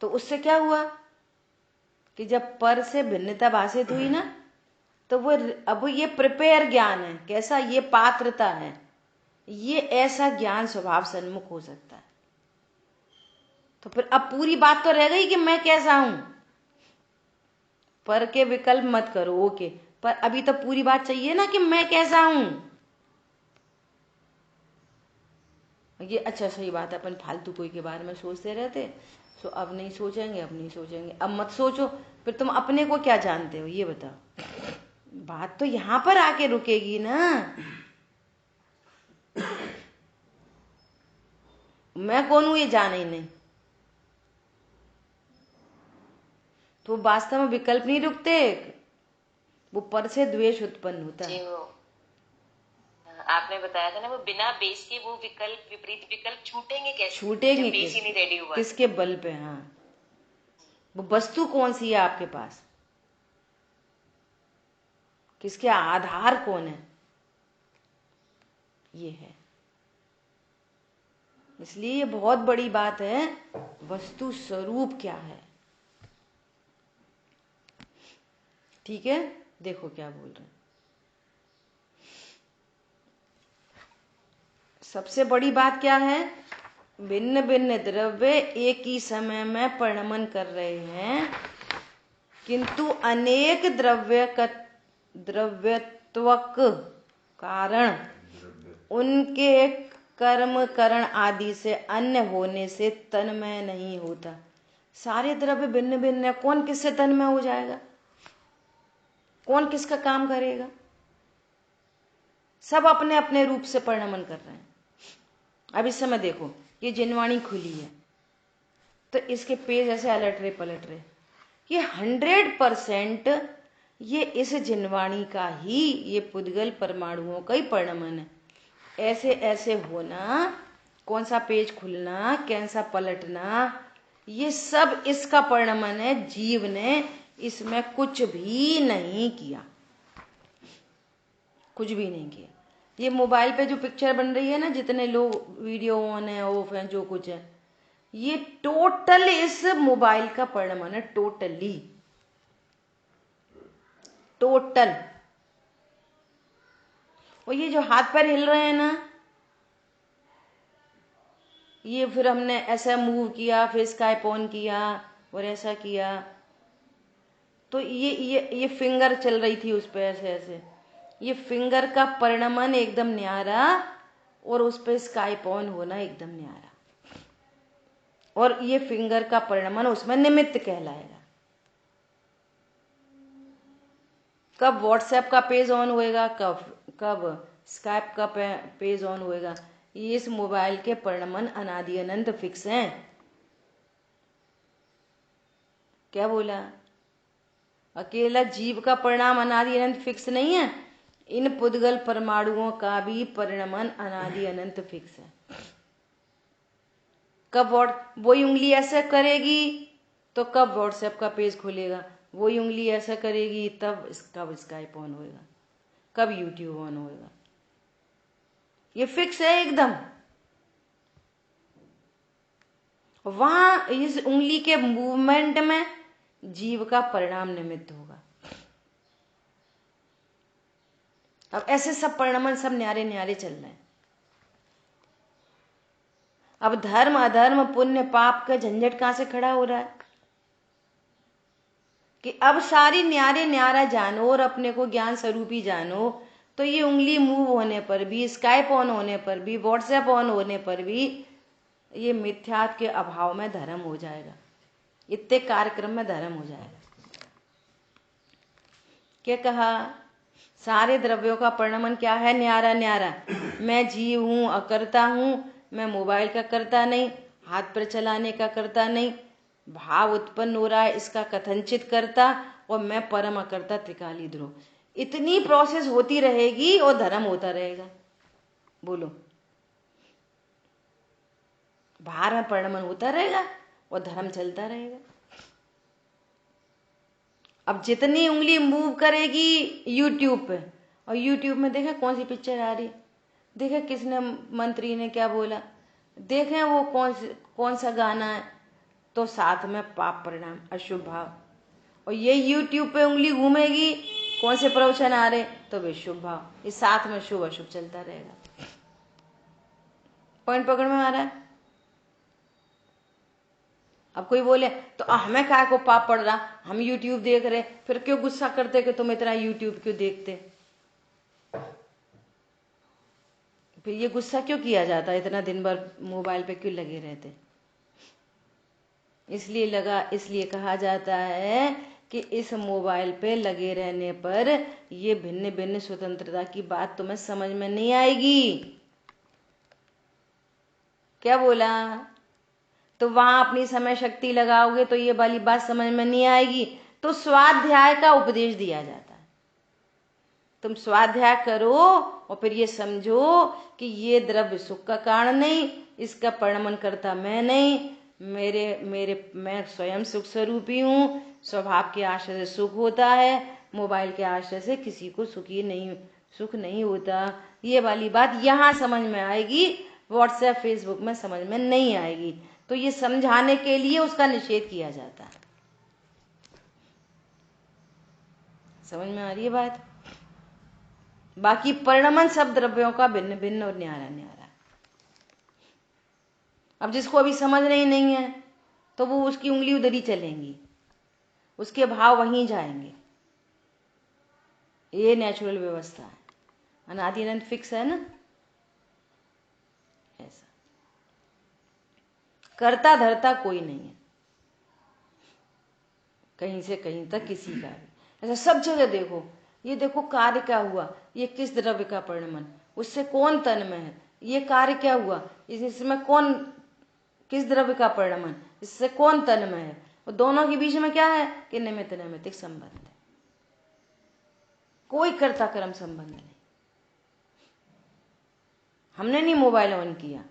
तो उससे क्या हुआ कि जब पर से भिन्नता भाषित हुई ना, तो वो अब ये प्रिपेयर ज्ञान है। कैसा? ये पात्रता है, ये ऐसा ज्ञान स्वभाव सन्मुख हो सकता है। तो फिर अब पूरी बात तो रह गई कि मैं कैसा हूं। पर के विकल्प मत करो, ओके, पर अभी तो पूरी बात चाहिए ना कि मैं कैसा हूं। ये अच्छा, सही बात है, अपन फालतू कोई के बारे में सोचते रहते। तो अब नहीं सोचेंगे, अब नहीं सोचेंगे। अब मत सोचो, फिर तुम अपने को क्या जानते हो ये बताओ। बात तो यहां पर आके रुकेगी ना। मैं कौन हूं ये जाना ही नहीं, तो वास्तव में विकल्प नहीं रुकते, वो पर से द्वेष उत्पन्न होता है। जी, वो आपने बताया था ना, वो बिना बेस के वो विकल्प, विपरीत विकल्प छूटेंगे कैसे? छूटेंगे जब बेस ही नहीं रेडी हुआ। किसके बल पे? हाँ, वो वस्तु कौन सी है आपके पास, किसके आधार कौन है, ये है। इसलिए ये बहुत बड़ी बात है, वस्तु स्वरूप क्या है। ठीक है, देखो क्या बोल रहे हैं। सबसे बड़ी बात क्या है? भिन्न भिन्न द्रव्य एक ही समय में परिणमन कर रहे हैं, किंतु अनेक द्रव्यत्वक कारण उनके कर्म करण आदि से अन्य होने से तन्मय नहीं होता। सारे द्रव्य भिन्न भिन्न है, कौन किससे तन्मय हो जाएगा? कौन किसका काम करेगा? सब अपने अपने रूप से परिणमन कर रहे हैं। अब इस समय देखो, ये जिनवाणी खुली है तो इसके पेज ऐसे अलट रहे पलट रहे। ये 100% ये इस जिनवाणी का ही, ये पुद्गल परमाणुओं का ही परिणमन है। ऐसे ऐसे होना, कौन सा पेज खुलना, कैसा पलटना, ये सब इसका परिणमन है। जीव ने इसमें कुछ भी नहीं किया, कुछ भी नहीं किया। ये मोबाइल पे जो पिक्चर बन रही है ना, जितने लोग वीडियो ऑन है, ऑफ है, जो कुछ है, ये टोटल इस मोबाइल का परिणमन है। Totally, total. और ये जो हाथ पैर हिल रहे हैं ना, ये फिर हमने ऐसा मूव किया, फिर स्काइप ऑन किया और ऐसा किया, तो ये फिंगर चल रही थी उस पर ऐसे ऐसे, ये फिंगर का परिणमन एकदम न्यारा, और उस पर स्काइप ऑन होना एकदम न्यारा, और ये फिंगर का परिणमन उसमें निमित्त कहलाएगा। कब व्हाट्सएप का पेज ऑन होएगा, कब स्काइप का पेज ऑन होएगा, ये इस मोबाइल के परिणमन अनादि अनंत फिक्स हैं। क्या बोला? अकेला जीव का परिणाम अनादि अनंत फिक्स नहीं है, इन पुद्गल परमाणुओं का भी परिणमन अनादि अनंत फिक्स है। कब वही उंगली ऐसे करेगी तो कब व्हाट्सएप का पेज खुलेगा, वही उंगली ऐसा करेगी तब कब स्काइप ऑन होएगा, कब यूट्यूब ऑन होएगा। ये फिक्स है एकदम। वहां इस उंगली के मूवमेंट में जीव का परिणाम निमित्त होगा। अब ऐसे सब परिणमन सब न्यारे न्यारे चल रहे हैं। अब धर्म अधर्म पुण्य पाप का झंझट कहां से खड़ा हो रहा है कि अब सारी न्यारे न्यारा जानो और अपने को ज्ञान स्वरूपी जानो, तो ये उंगली मूव होने पर भी, स्काइप ऑन होने पर भी, व्हाट्सएप ऑन होने पर भी, ये मिथ्यात्व के अभाव में धर्म हो जाएगा। इतने कार्यक्रम में धर्म हो जाएगा। क्या कहा? सारे द्रव्यों का परिणमन क्या है? न्यारा न्यारा। मैं जीव हूं, अकर्ता हूं, मैं मोबाइल का करता नहीं, हाथ पर चलाने का करता नहीं, भाव उत्पन्न हो रहा है इसका कथनचित करता, और मैं परम अकर्ता त्रिकाली ध्रुव। इतनी प्रोसेस होती रहेगी और धर्म होता रहेगा। बोलो, बाहर में परिणमन होता रहेगा और धर्म चलता रहेगा। अब जितनी उंगली मूव करेगी यूट्यूब पे, और यूट्यूब में देखे कौन सी पिक्चर आ रही, देखे किसने मंत्री ने क्या बोला, देखे वो कौन सा गाना है, तो साथ में पाप परिणाम अशुभ भाव। और ये यूट्यूब पे उंगली घूमेगी, कौन से प्रवचन आ रहे तो वे शुभ भाव, ये साथ में शुभ अशुभ चलता रहेगा। पॉइंट पकड़ में आ रहा है। अब कोई बोले तो हमें काय को पाप पड़ रहा, हम यूट्यूब देख रहे, फिर क्यों गुस्सा करते कि तुम इतना यूट्यूब क्यों देखते, फिर ये गुस्सा क्यों किया जाता, इतना दिन भर मोबाइल पे क्यों लगे रहते। इसलिए कहा जाता है कि इस मोबाइल पे लगे रहने पर ये भिन्न भिन्न स्वतंत्रता की बात तुम्हें समझ में नहीं आएगी। क्या बोला, तो वहां अपनी समय शक्ति लगाओगे तो ये वाली बात समझ में नहीं आएगी। तो स्वाध्याय का उपदेश दिया जाता है, तुम स्वाध्याय करो और फिर ये समझो कि ये द्रव्य सुख का कारण नहीं, इसका परिणमन करता मैं नहीं, मैं स्वयं सुख स्वरूपी हूँ, स्वभाव के आश्रय से सुख होता है, मोबाइल के आश्रय से किसी को सुख नहीं होता। ये वाली बात यहाँ समझ में आएगी, व्हाट्सएप फेसबुक में समझ में नहीं आएगी। तो ये समझाने के लिए उसका निषेध किया जाता है। समझ में आ रही है बात। बाकी परिणमन सब द्रव्यों का भिन्न भिन्न और न्यारा न्यारा। अब जिसको अभी समझ नहीं है तो वो उसकी उंगली उधर ही चलेंगी, उसके भाव वहीं जाएंगे। ये नेचुरल व्यवस्था है, अनादि अनंत फिक्स है ना। ऐसा करता धरता कोई नहीं है, कहीं से कहीं तक किसी का भी। ऐसा सब जगह देखो, ये देखो कार्य क्या हुआ, ये किस द्रव्य का परिणमन, उससे कौन तन में है, ये कार्य क्या हुआ, इसमें कौन किस द्रव्य का परिणमन, इससे कौन तन में है, और दोनों के बीच में क्या है कि निमित्त नैमित्तिक संबंध है, कोई कर्ता कर्म संबंध नहीं। हमने नहीं मोबाइल ऑन किया,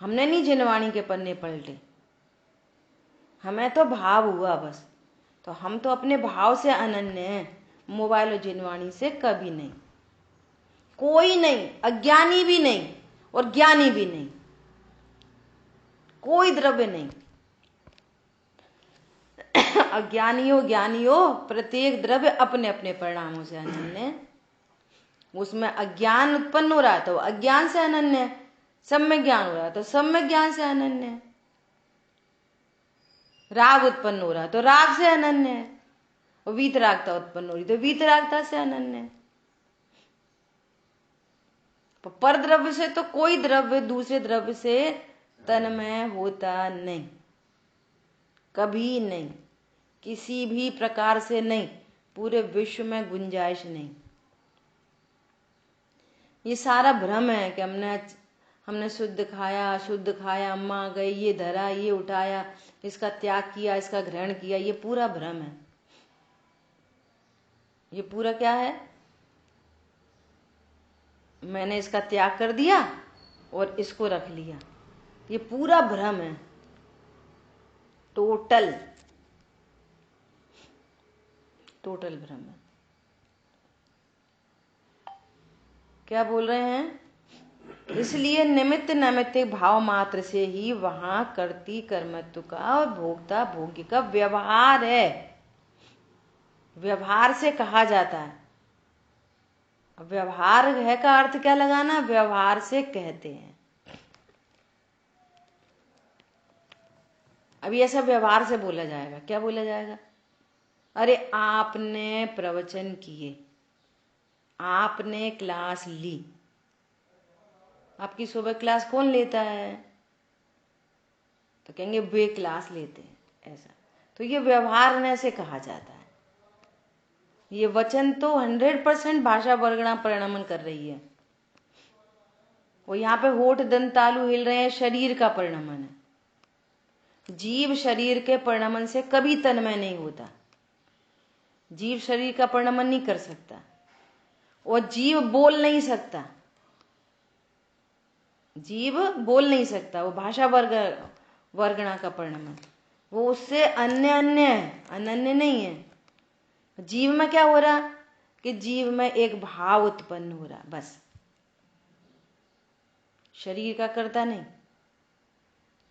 हमने नहीं जिनवाणी के पन्ने पलटे, हमें तो भाव हुआ बस। तो हम तो अपने भाव से अनन्य हैं, मोबाइल और जिनवाणी से कभी नहीं। कोई नहीं, अज्ञानी भी नहीं और ज्ञानी भी नहीं, कोई द्रव्य नहीं। अज्ञानी हो ज्ञानी हो, प्रत्येक द्रव्य अपने अपने परिणामों से अनन्य है। उसमें अज्ञान उत्पन्न हो रहा है तो अज्ञान से अनन्य है, सब में ज्ञान हो रहा है तो सब में ज्ञान से अनन्य है। राग उत्पन्न हो रहा है तो राग से अनन्य है, और वीतरागता उत्पन्न हो रही तो वीतरागता से अनन्य है। पर द्रव्य से तो कोई द्रव्य दूसरे द्रव्य से तन्मय होता नहीं, कभी नहीं, किसी भी प्रकार से नहीं, पूरे विश्व में गुंजाइश नहीं। ये सारा भ्रम है कि हमने शुद्ध खाया अशुद्ध खाया, अम्मा गई ये धरा ये उठाया, इसका त्याग किया इसका ग्रहण किया, ये पूरा भ्रम है। ये पूरा क्या है, मैंने इसका त्याग कर दिया और इसको रख लिया, ये पूरा भ्रम है, टोटल भ्रम है। क्या बोल रहे हैं, इसलिए निमित्त नैमित्तिक भाव मात्र से ही वहां कर्ती कर्मत्व का और भोक्ता भोग्य का व्यवहार है, व्यवहार से कहा जाता है। व्यवहार है का अर्थ क्या लगाना, व्यवहार से कहते हैं। अभी ऐसा व्यवहार से बोला जाएगा, क्या बोला जाएगा, अरे आपने प्रवचन किए, आपने क्लास ली, आपकी सुबह क्लास कौन लेता है, तो कहेंगे वे क्लास लेते हैं, ऐसा। तो ये व्यवहार से कहा जाता है। ये वचन तो 100% भाषा वर्गणा परिणमन कर रही है। वो यहाँ पे होठ दंत तालु हिल रहे हैं, शरीर का परिणमन है। जीव शरीर के परिणमन से कभी तन्मय नहीं होता, जीव शरीर का परिणमन नहीं कर सकता, और जीव बोल नहीं सकता। जीव बोल नहीं सकता, वो भाषा वर्गणा का परिणाम है, वो उससे अन्य है, अनन्य नहीं है। जीव में क्या हो रहा कि जीव में एक भाव उत्पन्न हो रहा, बस। शरीर का कर्ता नहीं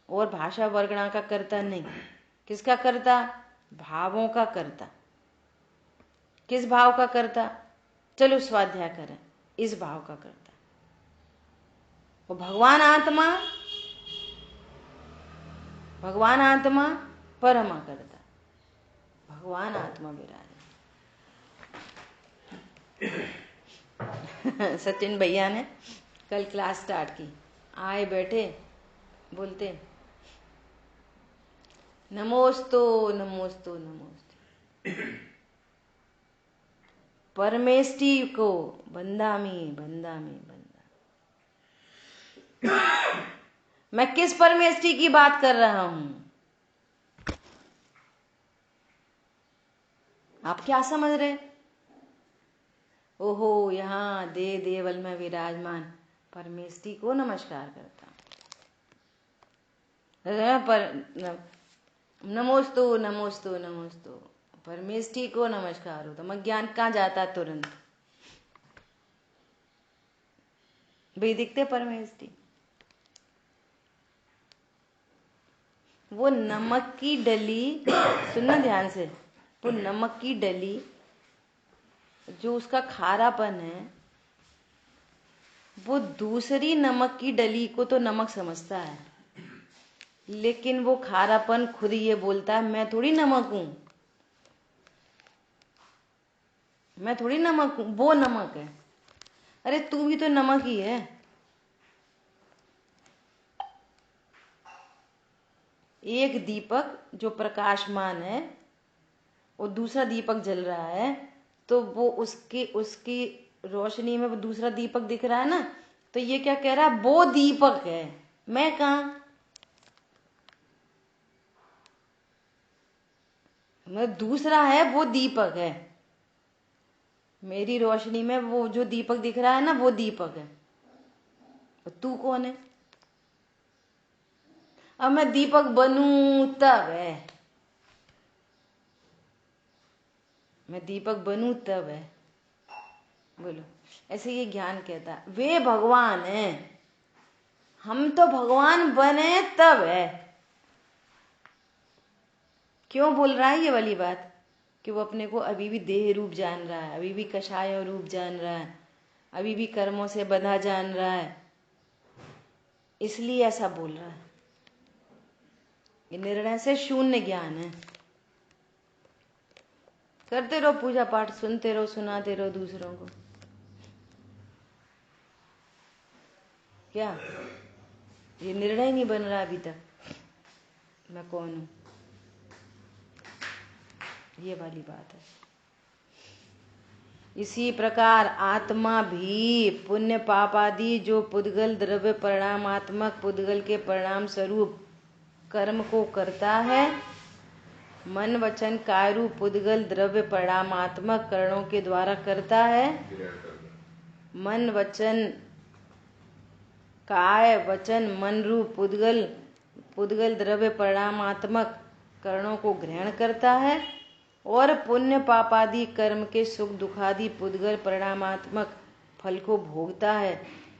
और भाषा वर्गणा का कर्ता नहीं। किसका कर्ता? भावों का कर्ता। किस भाव का कर्ता? चलो स्वाध्याय करें। इस भाव का कर्ता वो भगवान आत्मा परमा करता। भगवान आत्मा विराज। सचिन भैया ने कल क्लास स्टार्ट की, आए बैठे बोलते नमोस्तु नमोस्तु नमोस्तु, परमेष्टि को बंदामी बंदामी बंदा। मैं किस परमेष्टि की बात कर रहा हूं? आप क्या समझ रहे? ओहो, यहाँ देवल में विराजमान परमेष्टि को नमस्कार करता पर नमोस्तु नमोस्तु नमोस्तु, परमेष्टि को नमस्कार हो तो मैं ज्ञान कहाँ जाता तुरंत? भी दिखते परमेष्टि। वो नमक की डली, सुनना ध्यान से, वो नमक की डली जो उसका खारापन है, वो दूसरी नमक की डली को तो नमक समझता है, लेकिन वो खारापन खुद ये बोलता है मैं थोड़ी नमक हूं, मैं थोड़ी नमक हूं, वो नमक है। अरे तू भी तो नमक ही है। एक दीपक जो प्रकाशमान है और दूसरा दीपक जल रहा है, तो वो उसकी रोशनी में वो दूसरा दीपक दिख रहा है ना, तो ये क्या कह रहा है? वो दीपक है, मैं कहाँ? मैं दूसरा है, वो दीपक है। मेरी रोशनी में वो जो दीपक दिख रहा है ना, वो दीपक है। और तू कौन है? अब मैं दीपक बनूं तब है, मैं दीपक बनूं तब है। बोलो, ऐसे ये ज्ञान कहता है वे भगवान हैं, हम तो भगवान बने तब है। क्यों बोल रहा है ये वाली बात? कि वो अपने को अभी भी देह रूप जान रहा है, अभी भी कषाय रूप जान रहा है, अभी भी कर्मों से बंधा जान रहा है, इसलिए ऐसा बोल रहा है। ये निर्णय से शून्य ज्ञान है। करते रहो पूजा पाठ, सुनते रहो, सुनाते रहो दूसरों को। क्या ये निर्णय नहीं बन रहा अभी तक मैं कौन हूं? ये वाली बात है। इसी प्रकार आत्मा भी पुण्य पाप आदि जो पुद्गल द्रव्य परिणामात्मक पुद्गल के परिणाम स्वरूप कर्म को करता है, मन वचन काय रूप पुद्गल द्रव्य परिणामात्मक करणों के द्वारा करता है। मन वचन काय वचन मन रूप पुद्गल द्रव्य परिणामात्मक करणों को ग्रहण करता है और पुण्य पापादि कर्म के सुख दुखादि पुद्गल परिणामात्मक फल को भोगता है,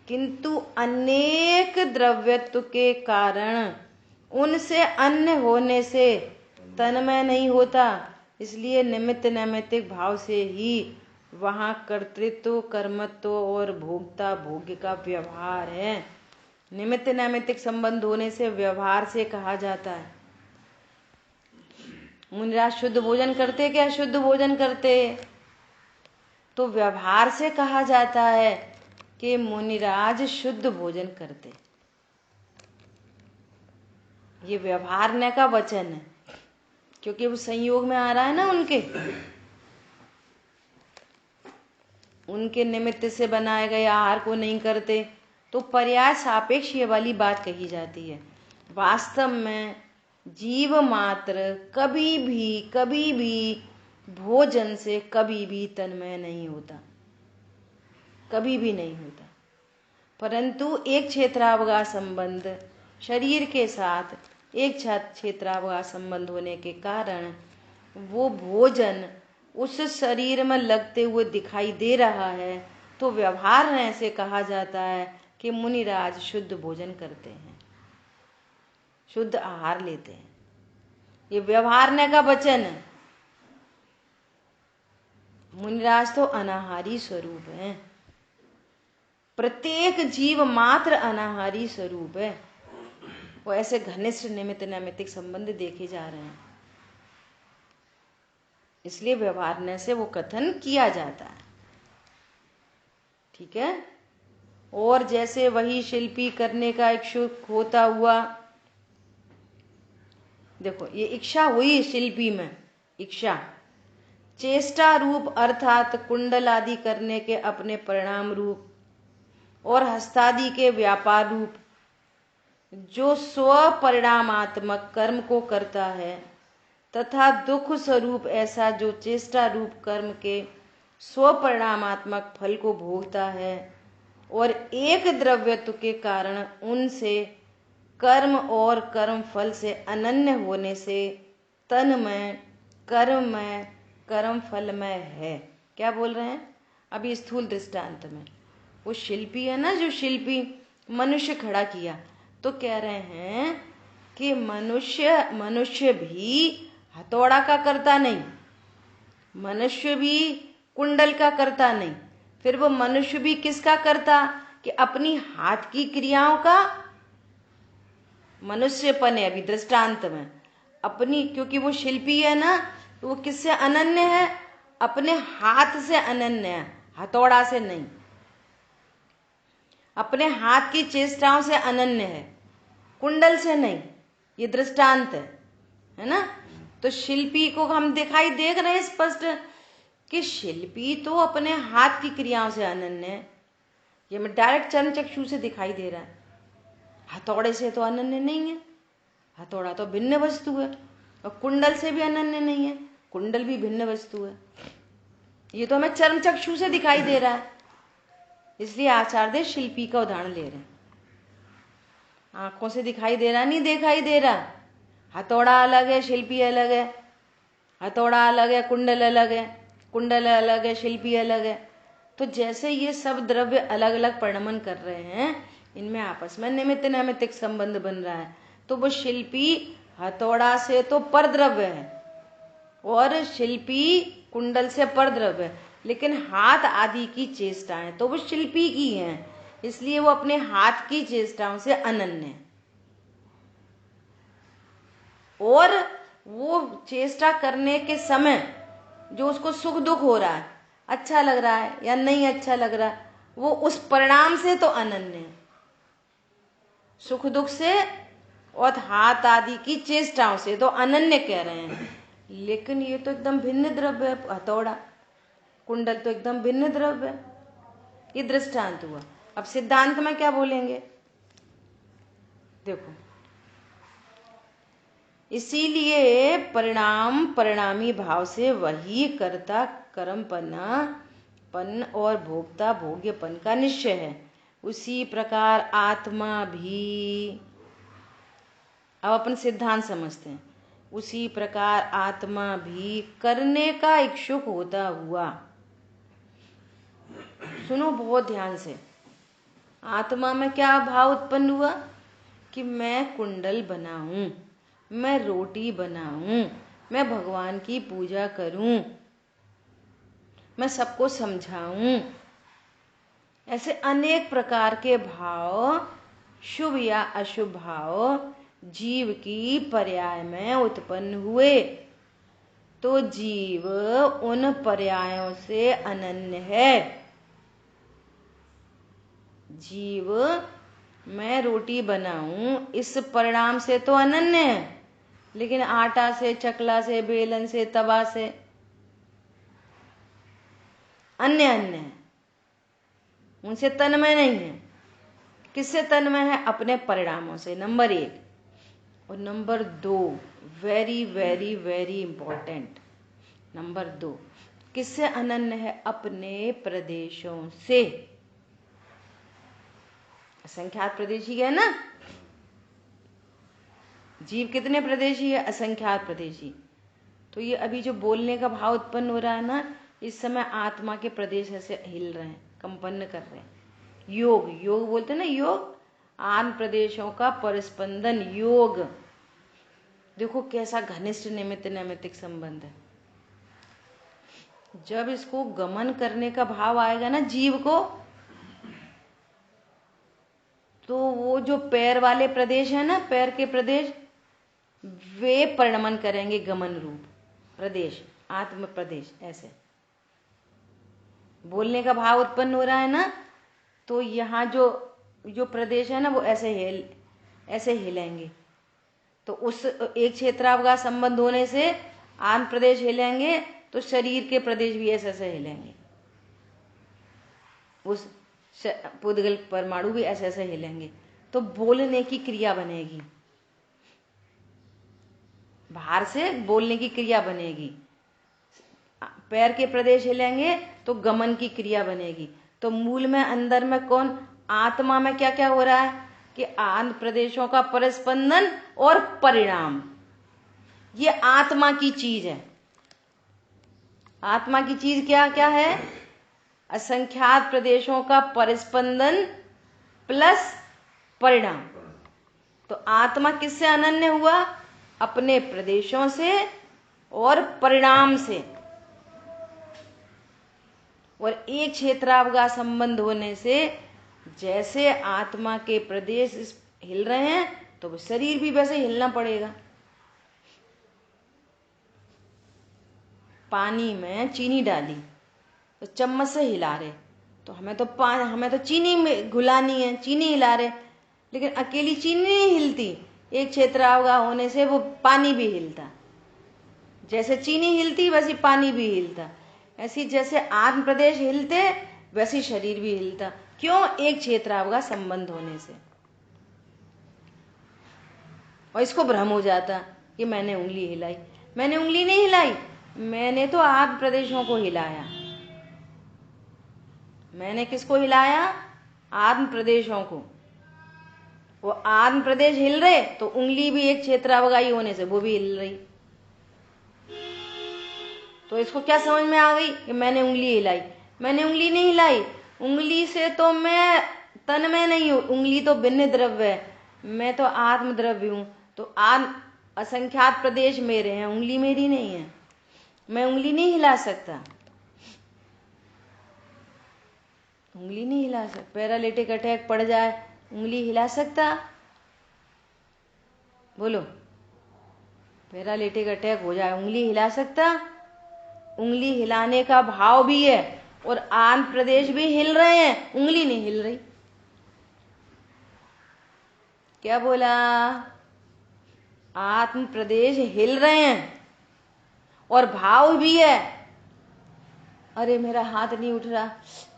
किंतु अनेक द्रव्यत्व के कारण उनसे अन्य होने से तन्मय नहीं होता। इसलिए निमित्त नैमित्तिक भाव से ही वहाँ कर्तृत्व कर्मत्व और भोक्ता भोग्य का व्यवहार है। निमित्त नैमित्तिक संबंध होने से व्यवहार से कहा जाता है। मुनिराज शुद्ध भोजन करते क्या? शुद्ध भोजन करते, तो व्यवहार से कहा जाता है कि मुनिराज शुद्ध भोजन करते। ये व्यवहार ने का वचन है, क्योंकि वो संयोग में आ रहा है ना, उनके निमित्त से बनाए गए आहार को नहीं करते, तो पर्याय सापेक्ष ये वाली बात कही जाती है। वास्तव में जीव मात्र कभी भी भोजन से कभी भी तन्मय नहीं होता, कभी भी नहीं होता। परंतु एक क्षेत्रावगाह संबंध शरीर के साथ एक क्षेत्रावगाह संबंध होने के कारण वो भोजन उस शरीर में लगते हुए दिखाई दे रहा है, तो व्यवहार में ऐसे कहा जाता है कि मुनिराज शुद्ध भोजन करते हैं, शुद्ध आहार लेते हैं। ये व्यवहारने का वचन है। मुनिराज तो अनाहारी स्वरूप है, प्रत्येक जीव मात्र अनाहारी स्वरूप है। वो ऐसे घनिष्ठ निमित्त नैमित्तिक संबंध देखे जा रहे हैं, इसलिए व्यवहारने से वो कथन किया जाता है। ठीक है। और जैसे वही शिल्पी करने का इच्छुक होता हुआ, देखो ये इच्छा हुई शिल्पी में, इच्छा चेष्टा रूप अर्थात कुंडल आदि करने के अपने परिणाम रूप और हस्तादि के व्यापार रूप जो स्व परिणामात्मक कर्म को करता है, तथा दुख स्वरूप ऐसा जो चेष्टा रूप कर्म के स्व परिणामात्मक फल को भोगता है, और एक द्रव्यत्व के कारण उनसे कर्म और कर्म फल से अनन्य होने से तन में कर्म फल में है। क्या बोल रहे हैं? अभी स्थूल दृष्टांत में वो शिल्पी है ना, जो शिल्पी मनुष्य खड़ा किया, तो कह रहे हैं कि मनुष्य भी हथौड़ा का करता नहीं, मनुष्य भी कुंडल का करता नहीं, फिर वो मनुष्य भी किसका करता कि अपनी हाथ की क्रियाओं का मनुष्यपन है। अभी दृष्टांत में अपनी, क्योंकि वो शिल्पी है ना, तो वो किससे अनन्य है? अपने हाथ से अनन्य है, हथौड़ा से नहीं, अपने हाथ की चेष्टाओं से अनन्य है, कुंडल से नहीं। ये दृष्टांत है ना। तो शिल्पी को हम दिखाई देख रहे हैं स्पष्ट कि शिल्पी तो अपने हाथ की क्रियाओं से अनन्य है। ये मैं डायरेक्ट चरण चक्षु से दिखाई दे रहा है, हथौड़े से तो अनन्य नहीं है, हथौड़ा तो भिन्न वस्तु है, और कुंडल से भी अनन्य नहीं है, कुंडल भी भिन्न वस्तु है। ये तो हमें चरण चक्षु से दिखाई दे रहा है, इसलिए आचार्य शिल्पी का उदाहरण ले रहे हैं। आंखों से दिखाई दे रहा नहीं दिखाई दे रहा, हथौड़ा अलग है, शिल्पी अलग है, हथौड़ा अलग है, कुंडल अलग है, कुंडल अलग है, शिल्पी अलग है। तो जैसे ये सब द्रव्य अलग अलग परिणमन कर रहे हैं, इनमें आपस में निमित्त नैमित्तिक संबंध बन रहा है। तो वो शिल्पी हथौड़ा से तो पर द्रव्य है और शिल्पी कुंडल से पर द्रव्य है, लेकिन हाथ आदि की चेष्टाएं तो वो शिल्पी की हैं, इसलिए वो अपने हाथ की चेष्टाओं से अनन्य है। और वो चेष्टा करने के समय जो उसको सुख दुख हो रहा है, अच्छा लग रहा है या नहीं अच्छा लग रहा, वो उस परिणाम से तो अनन्य है, सुख दुख से और हाथ आदि की चेष्टाओं से तो अनन्य कह रहे हैं। लेकिन ये तो एकदम भिन्न द्रव्य है, हथौड़ा कुंडल तो एकदम भिन्न द्रव्य है। ये दृष्टांत हुआ। अब सिद्धांत में क्या बोलेंगे देखो, इसीलिए परिणाम परिणामी भाव से वही कर्ता कर्मपन और भोक्ता भोग्यपन का निश्चय है। उसी प्रकार आत्मा भी, अब अपन सिद्धांत समझते हैं, उसी प्रकार आत्मा भी करने का इच्छुक होता हुआ, सुनो बहुत ध्यान से, आत्मा में क्या भाव उत्पन्न हुआ कि मैं कुंडल बनाऊं, मैं रोटी बनाऊं, मैं भगवान की पूजा करूं, मैं सबको समझाऊं। ऐसे अनेक प्रकार के भाव, शुभ या अशुभ भाव जीव की पर्याय में उत्पन्न हुए, तो जीव उन पर्यायों से अनन्य है। जीव मैं रोटी बनाऊं इस परिणाम से तो अनन्य है, लेकिन आटा से, चकला से, बेलन से, तवा से अन्य है, उनसे तन्मय नहीं है। किससे तन्मय है? अपने परिणामों से, नंबर 1। और number 2, very very very important, number 2, किससे अनन्य है? अपने प्रदेशों से। असंख्यात प्रदेशी है ना। जीव कितने प्रदेशी है? असंख्यात प्रदेशी। तो ये अभी जो बोलने का भाव उत्पन्न हो रहा है ना, इस समय आत्मा के प्रदेश ऐसे हिल रहे हैं, कंपन कर रहे हैं। योग, योग बोलते हैं ना, योग आन प्रदेशों का परस्पंदन योग। देखो कैसा घनिष्ठ निमित्त नैमित्तिक संबंध है। जब इसको गमन करने का भाव आएगा ना जीव को, तो वो जो पैर वाले प्रदेश है ना, पैर के प्रदेश, वे परिणमन करेंगे गमन रूप प्रदेश, आत्म प्रदेश। ऐसे बोलने का भाव उत्पन्न हो रहा है ना, तो यहाँ जो जो प्रदेश है ना, वो ऐसे हिलेंगे। तो उस एक क्षेत्रावकाश संबंध होने से आंध्र प्रदेश हिलेंगे, तो शरीर के प्रदेश भी ऐसे ऐसे हिलेंगे। उस पुद्गल परमाणु भी ऐसे ऐसे हिलेंगे। तो बोलने की क्रिया बनेगी, बाहर से बोलने की क्रिया बनेगी। पैर के प्रदेश हिलेंगे तो गमन की क्रिया बनेगी। तो मूल में, अंदर में कौन, आत्मा में क्या क्या हो रहा है कि आंध्र प्रदेशों का परस्पंदन और परिणाम, ये आत्मा की चीज है। आत्मा की चीज क्या क्या है? असंख्यात प्रदेशों का परस्पंदन प्लस परिणाम। तो आत्मा किससे अनन्य हुआ? अपने प्रदेशों से और परिणाम से। और एक क्षेत्रावकाश संबंध होने से जैसे आत्मा के प्रदेश हिल रहे हैं, तो शरीर भी वैसे हिलना पड़ेगा। पानी में चीनी डाली तो चम्मच से हिला रहे, तो हमें तो चीनी में घुलानी है, चीनी हिला रहे, लेकिन अकेली चीनी नहीं हिलती। एक क्षेत्रावकाश होने से वो पानी भी हिलता। जैसे चीनी हिलती वैसे पानी भी हिलता। ऐसी जैसे आत्म प्रदेश हिलते वैसे शरीर भी हिलता। क्यों? एक क्षेत्रावकाश संबंध होने से। और इसको भ्रम हो जाता कि मैंने उंगली हिलाई। मैंने उंगली नहीं हिलाई, मैंने तो आत्म प्रदेशों को हिलाया। मैंने किसको हिलाया? आत्म प्रदेशों को। वो आत्म प्रदेश हिल रहे तो उंगली भी एक क्षेत्रावकाशी होने से वो भी हिल रही। तो इसको क्या समझ में आ गई कि मैंने उंगली हिलाई? मैंने उंगली नहीं हिलाई। उंगली से तो मैं तन में नहीं हूं, उंगली तो भिन्न द्रव्य है, मैं तो आत्म द्रव्य हूं। तो असंख्यात प्रदेश मेरे हैं, उंगली मेरी नहीं है। मैं उंगली नहीं हिला सकता, उंगली नहीं हिला सकता। पैरालिटिक अटैक पड़ जाए, उंगली हिला सकता? बोलो, पैरालिटिक अटैक हो जाए, उंगली हिला सकता? उंगली हिलाने का भाव भी है और आंध्र प्रदेश भी हिल रहे हैं, उंगली नहीं हिल रही। क्या बोला? आत्म प्रदेश हिल रहे हैं और भाव भी है। अरे मेरा हाथ नहीं उठ रहा,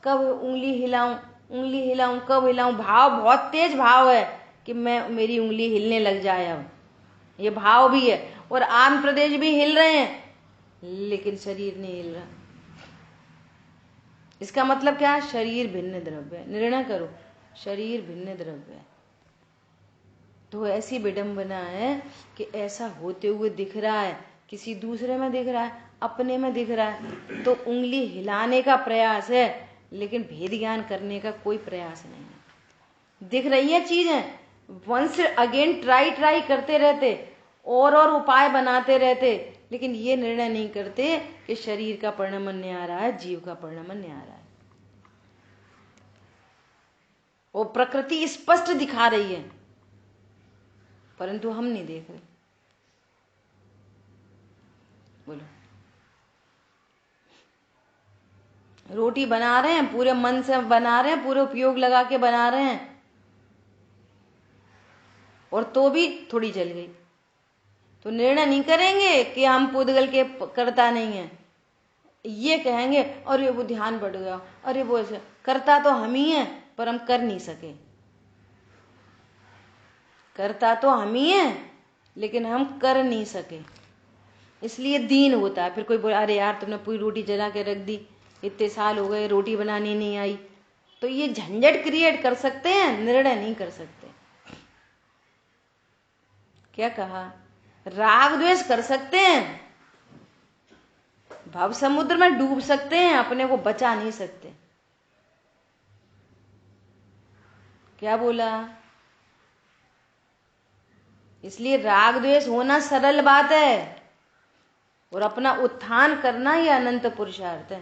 कब उंगली हिलाऊं, उंगली हिलाऊं, कब हिलाऊं? भाव, बहुत तेज भाव है कि मेरी उंगली हिलने लग जाए। अब ये भाव भी है और आत्म प्रदेश भी हिल रहे हैं, लेकिन शरीर नहीं हिल रहा। इसका मतलब क्या है? शरीर भिन्न द्रव्य है। निर्णय करो, शरीर भिन्न द्रव्य है। तो ऐसी विडंबना है कि ऐसा होते हुए दिख रहा है, किसी दूसरे में दिख रहा है, अपने में दिख रहा है। तो उंगली हिलाने का प्रयास है, लेकिन भेद ज्ञान करने का कोई प्रयास नहीं है। दिख रही है चीजें, वंस अगेन ट्राई करते रहते और उपाय बनाते रहते, लेकिन ये निर्णय नहीं करते कि शरीर का परिणमन नहीं आ रहा है, जीव का परिणमन नहीं आ रहा है। वो प्रकृति स्पष्ट दिखा रही है, परंतु हम नहीं देख रहे। बोलो, रोटी बना रहे हैं, पूरे मन से बना रहे हैं, पूरे उपयोग लगा के बना रहे हैं, और तो भी थोड़ी जल गई। तो निर्णय नहीं करेंगे कि हम पुद्गल के करता नहीं है, ये कहेंगे अरे वो ध्यान बढ़ गया, अरे वो ऐसे। करता तो हम ही हैं, पर हम कर नहीं सके। करता तो हम ही हैं, लेकिन हम कर नहीं सके, इसलिए दीन होता है। फिर कोई बोला अरे यार तुमने पूरी रोटी जला के रख दी, इतने साल हो गए रोटी बनानी नहीं आई, तो ये झंझट क्रिएट कर सकते हैं, निर्णय नहीं कर सकते। क्या कहा? राग द्वेष कर सकते हैं, भव समुद्र में डूब सकते हैं, अपने को बचा नहीं सकते। क्या बोला? इसलिए राग द्वेष होना सरल बात है और अपना उत्थान करना ही अनंत पुरुषार्थ है।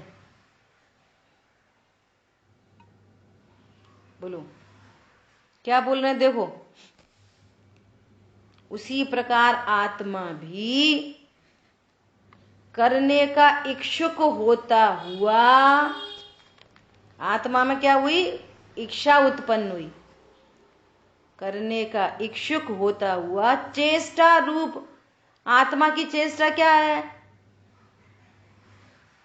बोलो क्या बोल रहे हैं? देखो, उसी प्रकार आत्मा भी करने का इच्छुक होता हुआ, आत्मा में क्या हुई? इच्छा उत्पन्न हुई। करने का इच्छुक होता हुआ चेष्टा रूप, आत्मा की चेष्टा क्या है?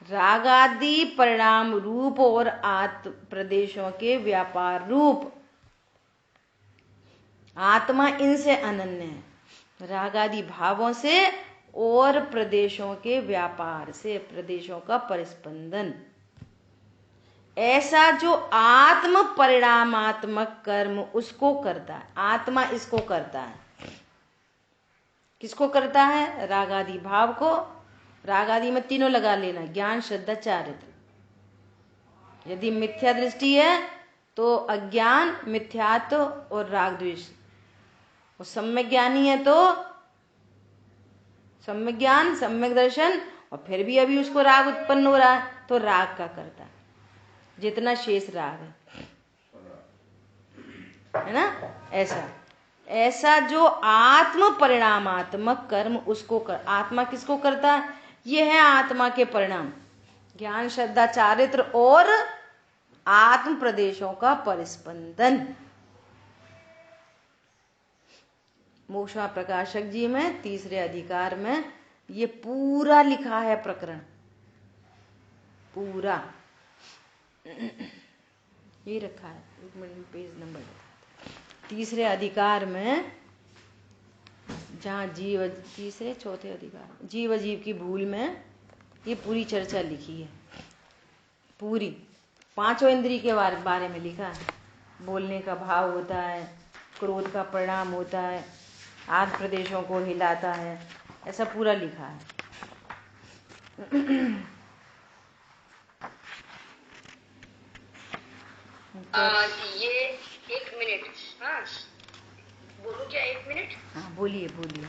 रागादि परिणाम रूप और आत्म प्रदेशों के व्यापार रूप। आत्मा इनसे अनन्य है, रागादि भावों से और प्रदेशों के व्यापार से, प्रदेशों का परिस्पंदन। ऐसा जो आत्म परिणामात्मक कर्म उसको करता है, आत्मा इसको करता है। किसको करता है? रागादि भाव को। रागादि में तीनों लगा लेना, ज्ञान श्रद्धा चारित्र। यदि मिथ्या दृष्टि है तो अज्ञान, मिथ्यात्व और राग द्वेष। और सम्यक ज्ञानी है तो सम्यक ज्ञान, सम्यक दर्शन, और फिर भी अभी उसको राग उत्पन्न हो रहा है तो राग का करता है, जितना शेष राग है ना। ऐसा जो आत्म परिणामात्मक कर्म उसको कर, आत्मा किसको करता है? ये है आत्मा के परिणाम, ज्ञान श्रद्धा चारित्र और आत्म प्रदेशों का परिस्पंदन। मोक्षा प्रकाशक जी में तीसरे अधिकार में ये पूरा लिखा है प्रकरण, पूरा ये रखा है। एक मिनट, पेज नंबर तीसरे अधिकार में, जहाँ जीव, तीसरे चौथे अधिकार, जीव जीव की भूल में ये पूरी चर्चा लिखी है। पूरी पांचों इंद्रिय के बारे में लिखा है। बोलने का भाव होता है, क्रोध का परिणाम होता है, आठ प्रदेशों को हिलाता है, ऐसा पूरा लिखा है। ये एक मिनट, हाँ बोलूं क्या? एक मिनट, हाँ बोलिए बोलिए।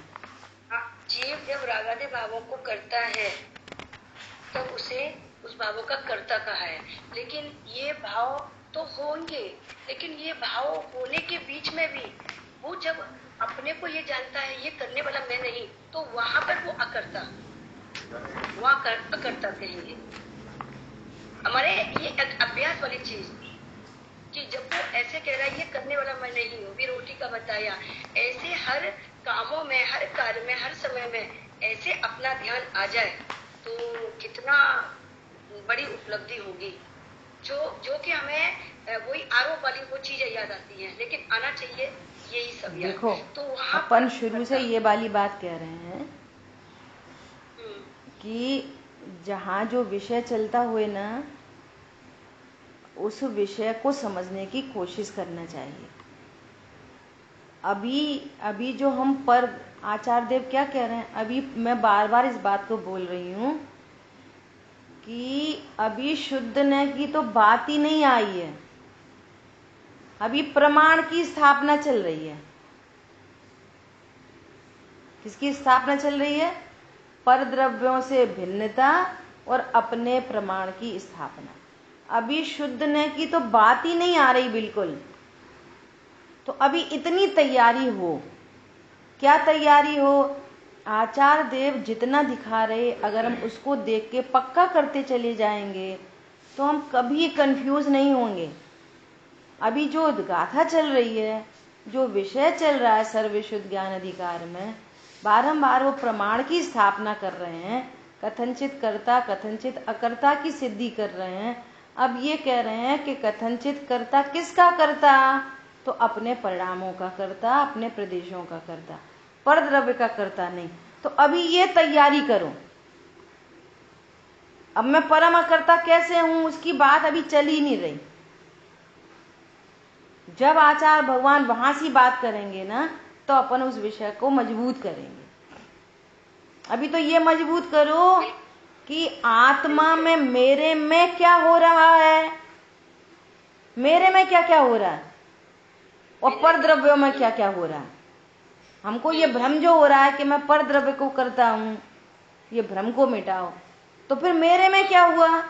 हाँ, जीव जब रागादि भावों को करता है तब उसे उस भावों का कर्ता कहा है। लेकिन ये भाव तो होंगे, लेकिन ये भाव होने के बीच में भी वो जब अपने को ये जानता है ये करने वाला मैं नहीं, तो वहां पर वो अकर्ता, वहां अकर्ता कहेंगे। हमारे ये अभ्यास वाली चीज कि जब वो ऐसे कह रहा है ये करने वाला मैं नहीं हूँ, भी रोटी का बताया, ऐसे हर कामों में, हर कार्य में, हर समय में ऐसे अपना ध्यान आ जाए तो कितना बड़ी उपलब्धि होगी। जो कि हमें वही आरोप वाली वो चीजें याद आती हैं, लेकिन आना चाहिए यही सब याद। देखो तो वहाँ अपन शुरू से ये वाली बात कह रहे हैं कि जहाँ जो विषय चलता हुए ना, उस विषय को समझने की कोशिश करना चाहिए। अभी जो हम पर आचार्य देव क्या कह रहे हैं, अभी मैं बार बार इस बात को बोल रही हूँ कि अभी शुद्ध न की तो बात ही नहीं आई है, अभी प्रमाण की स्थापना चल रही है। किसकी स्थापना चल रही है? पर द्रव्यों से भिन्नता और अपने प्रमाण की स्थापना। अभी शुद्ध न की तो बात ही नहीं आ रही बिल्कुल। तो अभी इतनी तैयारी हो। क्या तैयारी हो? आचार्य देव जितना दिखा रहे, अगर हम उसको देख के पक्का करते चले जाएंगे तो हम कभी कंफ्यूज नहीं होंगे। अभी जो गाथा चल रही है, जो विषय चल रहा है सर्वविशुद्ध ज्ञान अधिकार में, बारंबार वो प्रमाण की स्थापना कर रहे हैं, कथनचित कर्ता कथनचित अकर्ता की सिद्धि कर रहे हैं। अब ये कह रहे हैं कि कथनचित कर्ता किसका कर्ता? तो अपने परिणामों का कर्ता, अपने प्रदेशों का कर्ता, पर द्रव्य का कर्ता नहीं। तो अभी ये तैयारी करो। अब मैं परम अकर्ता कैसे हूं उसकी बात अभी चल ही नहीं रही। जब आचार्य भगवान वहां से बात करेंगे ना तो अपन उस विषय को मजबूत करेंगे। अभी तो ये मजबूत करो कि आत्मा में मेरे में क्या हो रहा है, मेरे में क्या क्या हो रहा है और पर द्रव्यों में क्या क्या हो रहा है। हमको ये भ्रम जो हो रहा है कि मैं पर द्रव्य को करता हूं, ये भ्रम को मिटाओ। तो फिर मेरे में क्या हुआ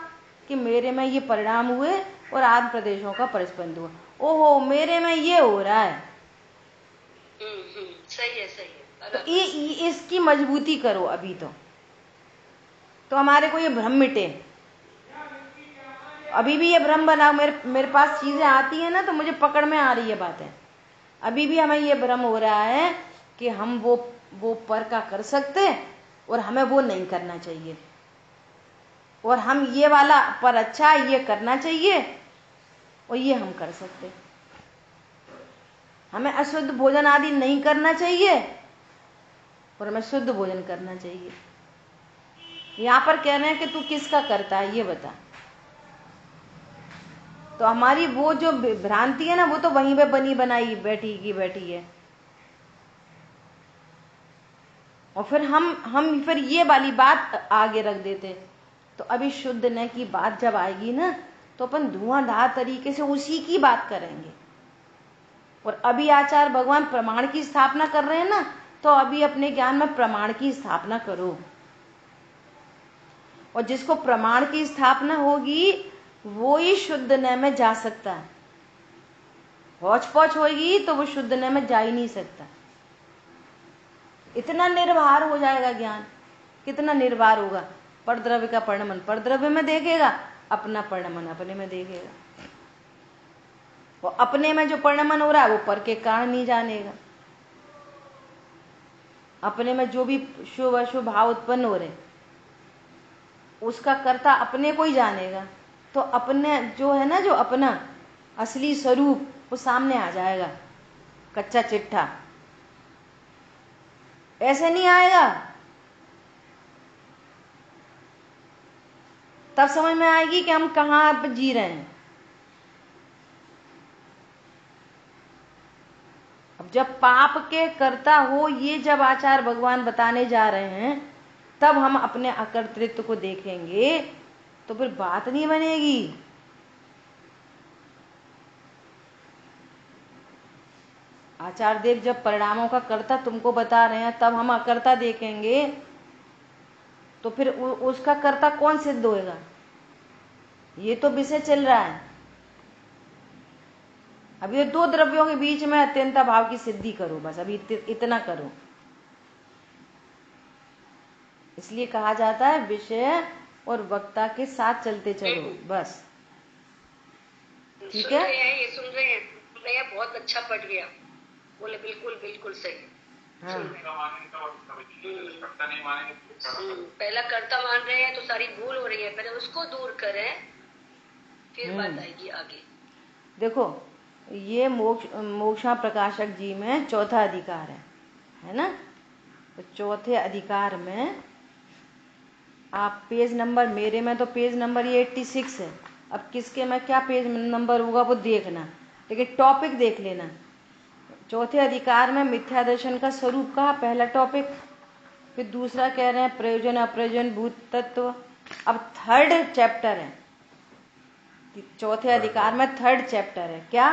कि मेरे में ये परिणाम हुए और आत्म प्रदेशों का परिस्पंद हुआ। ओहो, मेरे में ये हो रहा है। सही है, सही है। तो इसकी मजबूती करो अभी तो हमारे को ये भ्रम मिटे। अभी भी ये भ्रम बना, मेरे पास चीजें आती है ना तो मुझे पकड़ में आ रही है बातें। अभी भी हमें ये भ्रम हो रहा है कि हम वो पर का कर सकते और हमें वो नहीं करना चाहिए, और हम ये वाला पर अच्छा ये करना चाहिए और ये हम कर सकते। हमें अशुद्ध भोजन आदि नहीं करना चाहिए और हमें शुद्ध भोजन करना चाहिए। यहां पर कह रहे हैं कि तू किसका करता है ये बता। तो हमारी वो जो भ्रांति है ना वो तो वहीं पे बनी बनाई बैठी है। और फिर हम फिर ये वाली बात आगे रख देते। तो अभी शुद्ध न की बात जब आएगी ना तो अपन धुआंधार तरीके से उसी की बात करेंगे। और अभी आचार्य भगवान प्रमाण की स्थापना कर रहे हैं ना, तो अभी अपने ज्ञान में प्रमाण की स्थापना करो। और जिसको प्रमाण की स्थापना होगी वो ही शुद्ध न में जा सकता है। हौच पौच होगी तो वो शुद्ध न में जा ही नहीं सकता। इतना निर्भर हो जाएगा ज्ञान। कितना निर्भर होगा। परद्रव्य का परिणमन परद्रव्य में देखेगा, अपना परिणमन अपने में देखेगा। वो अपने में जो परिणमन हो रहा है वो पर के कारण नहीं जानेगा। अपने में जो भी शुभ अशुभ भाव उत्पन्न हो रहे उसका कर्ता अपने को ही जानेगा। तो अपने जो है ना, जो अपना असली स्वरूप वो सामने आ जाएगा। कच्चा चिट्ठा ऐसे नहीं आएगा। तब समझ में आएगी कि हम कहां पर जी रहे हैं। अब जब पाप के कर्ता हो ये जब आचार्य भगवान बताने जा रहे हैं तब हम अपने अकर्तृत्व को देखेंगे तो फिर बात नहीं बनेगी। आचार्य देव जब परिणामों का कर्ता तुमको बता रहे हैं तब हम अकर्ता देखेंगे तो फिर उसका कर्ता कौन सिद्ध होएगा। ये तो विषय चल रहा है। अब ये दो द्रव्यों के बीच में अत्यंता भाव की सिद्धि करो, बस अभी इतना करो। इसलिए कहा जाता है विषय और वक्ता के साथ चलते चलो, बस। ठीक है, ये सुन रहे हैं, बहुत अच्छा पढ़ गया। बोले बिल्कुल बिल्कुल सही। हाँ। पहला कर्ता मान रहे हैं तो सारी भूल हो रही है, पहले उसको दूर करें फिर बात आएगी आगे। देखो ये मोक्षा प्रकाशक जी में चौथा अधिकार है ना। तो चौथे अधिकार में आप पेज नंबर, मेरे में तो पेज नंबर ये 86 है। अब किसके में क्या पेज नंबर होगा वो देखना, लेकिन टॉपिक देख लेना। चौथे अधिकार में मिथ्या दर्शन का स्वरूप कहा, पहला टॉपिक। फिर दूसरा कह रहे हैं प्रयोजन अप्रयोजन भूत तत्व। अब थर्ड चैप्टर है, चौथे अधिकार में थर्ड चैप्टर है क्या,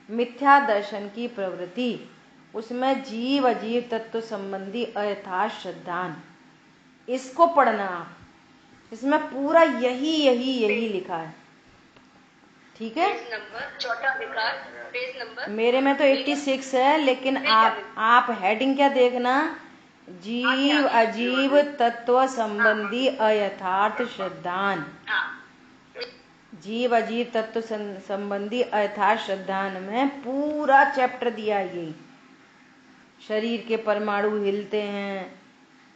मिथ्या दर्शन की प्रवृत्ति। उसमें जीव अजीव तत्व संबंधी अयथार्थ श्रद्धान, इसको पढ़ना आप। इसमें पूरा यही लिखा है। ठीक है, पेज नंबर चौथा अधिकार, पेज नंबर मेरे में तो 86 है, लेकिन आप हेडिंग क्या देखना, जीव अजीव तत्व संबंधी अयथार्थ श्रद्धान। जीव अजीव तत्व संबंधी अयथार्थ श्रद्धान में पूरा चैप्टर दिया। ये शरीर के परमाणु हिलते हैं,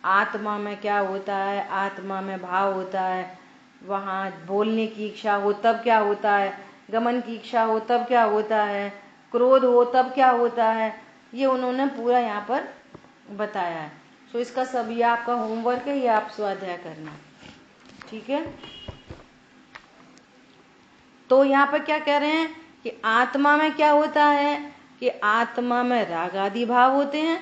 आत्मा में क्या होता है, आत्मा में भाव होता है, वहाँ बोलने की इच्छा हो तब क्या होता है, गमन की इच्छा हो तब क्या होता है, क्रोध हो तब क्या होता है, ये उन्होंने पूरा यहाँ पर बताया है। तो इसका सब ये आपका होमवर्क है, ये आप स्वाध्याय करना। ठीक है, तो यहाँ पर क्या कह रहे हैं कि आत्मा में क्या होता है कि आत्मा में राग आदि भाव होते हैं,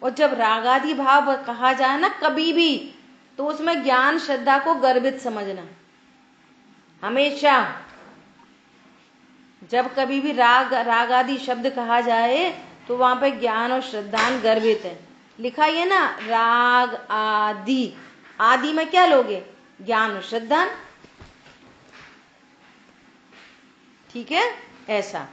और जब राग आदि भाव कहा जाए ना कभी भी, तो उसमें ज्ञान श्रद्धा को गर्भित समझना। हमेशा जब कभी भी राग आदि शब्द कहा जाए तो वहां पे ज्ञान और श्रद्धान गर्भित है। लिखा ही है ना, राग आदि। आदि में क्या लोगे? ज्ञान और श्रद्धान। ठीक है, ऐसा।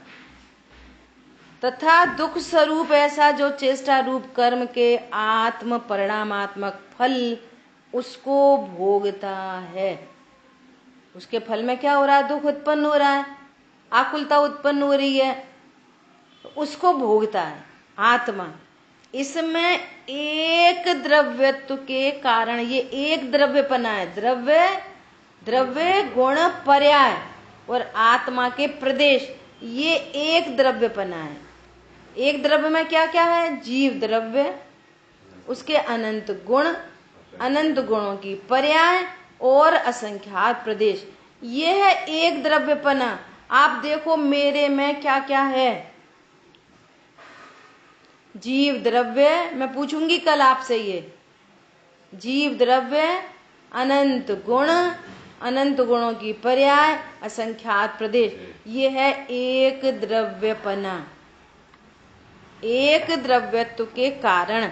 तथा दुख स्वरूप ऐसा जो चेष्टा रूप कर्म के आत्म परिणामात्मक फल उसको भोगता है। उसके फल में क्या हो रहा है? दुख उत्पन्न हो रहा है, आकुलता उत्पन्न हो रही है, उसको भोगता है आत्मा। इसमें एक द्रव्यत्व के कारण, ये एक द्रव्यपना है। द्रव्य गुण पर्याय और आत्मा के प्रदेश, ये एक द्रव्यपना है। एक द्रव्य में क्या क्या है? जीव द्रव्य, उसके अनंत गुण, अनंत गुणों की पर्याय और असंख्यात प्रदेश, ये है एक द्रव्यपना। आप देखो मेरे में क्या क्या है। जीव द्रव्य, मैं पूछूंगी कल आपसे, ये जीव द्रव्य, अनंत गुण, अनंत गुणों की पर्याय, असंख्यात प्रदेश, ये है एक द्रव्यपना। एक द्रव्यत्व के कारण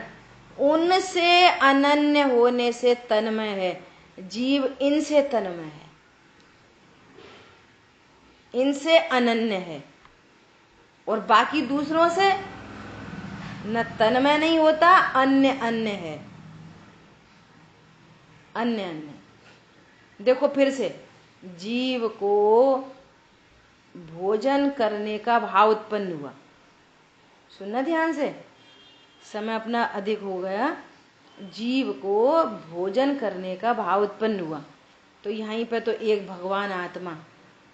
उनसे अनन्य होने से तन्मय है। जीव इनसे तन्मय है, इनसे अनन्य है, और बाकी दूसरों से न तन्मय नहीं होता, अन्य अन्य है, अन्य अन्य। देखो फिर से, जीव को भोजन करने का भाव उत्पन्न हुआ। सुनना ध्यान से, समय अपना अधिक हो गया। जीव को भोजन करने का भाव उत्पन्न हुआ, तो यहीं पे तो एक भगवान आत्मा,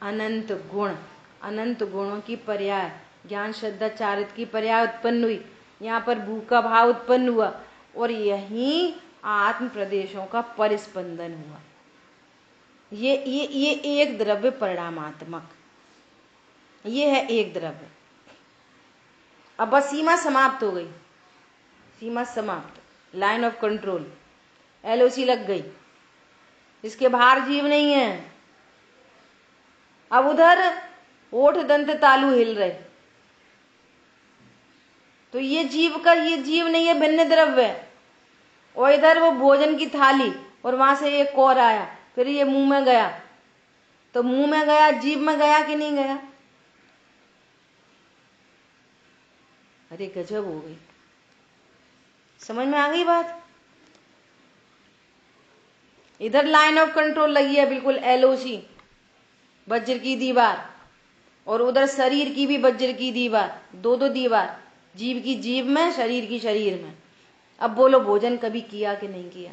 अनंत गुण, अनंत गुणों की पर्याय, ज्ञान श्रद्धा चारित की पर्याय उत्पन्न हुई। यहाँ पर भूख का भाव उत्पन्न हुआ, और यहीं आत्म प्रदेशों का परिस्पंदन हुआ। ये एक द्रव्य परिणामात्मक, ये है एक द्रव्य। अब बस सीमा समाप्त हो गई, सीमा समाप्त, लाइन ऑफ कंट्रोल, एलओसी लग गई, इसके बाहर जीव नहीं है। अब उधर ओठ दंत तालू हिल रहे, तो ये जीव का, ये जीव नहीं है, भिन्न द्रव्य है। और इधर वो भोजन की थाली, और वहां से एक और आया, फिर ये मुंह में गया, तो मुंह में गया, जीभ में गया कि नहीं गया? अरे गजब हो गई, समझ में आ गई बात? इधर लाइन ऑफ कंट्रोल लगी है बिल्कुल, एलओसी, वज्र की दीवार, और उधर शरीर की भी वज्र की दीवार, दो दो दीवार, जीव की जीव में, शरीर की शरीर में। अब बोलो भोजन कभी किया कि नहीं किया?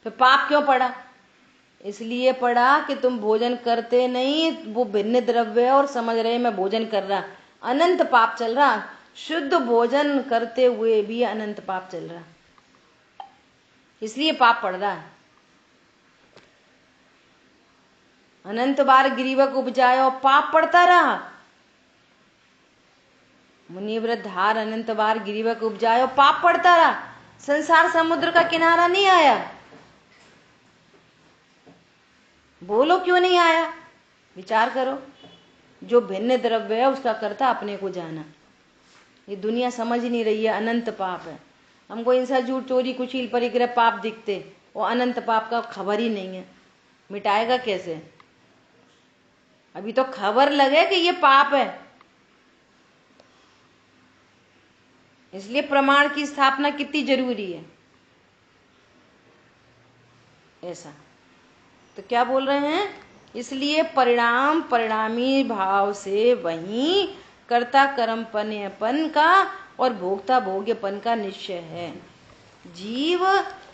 तो पाप क्यों पड़ा? इसलिए पड़ा कि तुम भोजन करते नहीं, वो भिन्न द्रव्य है और समझ रहे मैं भोजन कर रहा, अनंत पाप चल रहा। शुद्ध भोजन करते हुए भी अनंत पाप चल रहा, इसलिए पाप पड़ रहा है। अनंत बार गिरीवक उपजाए और पाप पड़ता रहा। मुनिव्रत धार अनंत बार गिरीवक उपजाए और पाप पड़ता रहा। संसार समुद्र का किनारा नहीं आया। बोलो क्यों नहीं आया? विचार करो। जो भिन्न द्रव्य है उसका कर्ता अपने को जाना। ये दुनिया समझ नहीं रही है, अनंत पाप है। हमको हिंसा, झूठ, चोरी, कुशील, परिग्रह पाप दिखते, वो अनंत पाप का खबर ही नहीं है। मिटाएगा कैसे? अभी तो खबर लगे कि ये पाप है, इसलिए प्रमाण की स्थापना कितनी जरूरी है। ऐसा तो क्या बोल रहे हैं? इसलिए परिणाम परिणामी भाव से वहीं कर्ता कर्मपन्यपन का और भोक्ता भोग्यपन का निश्चय है।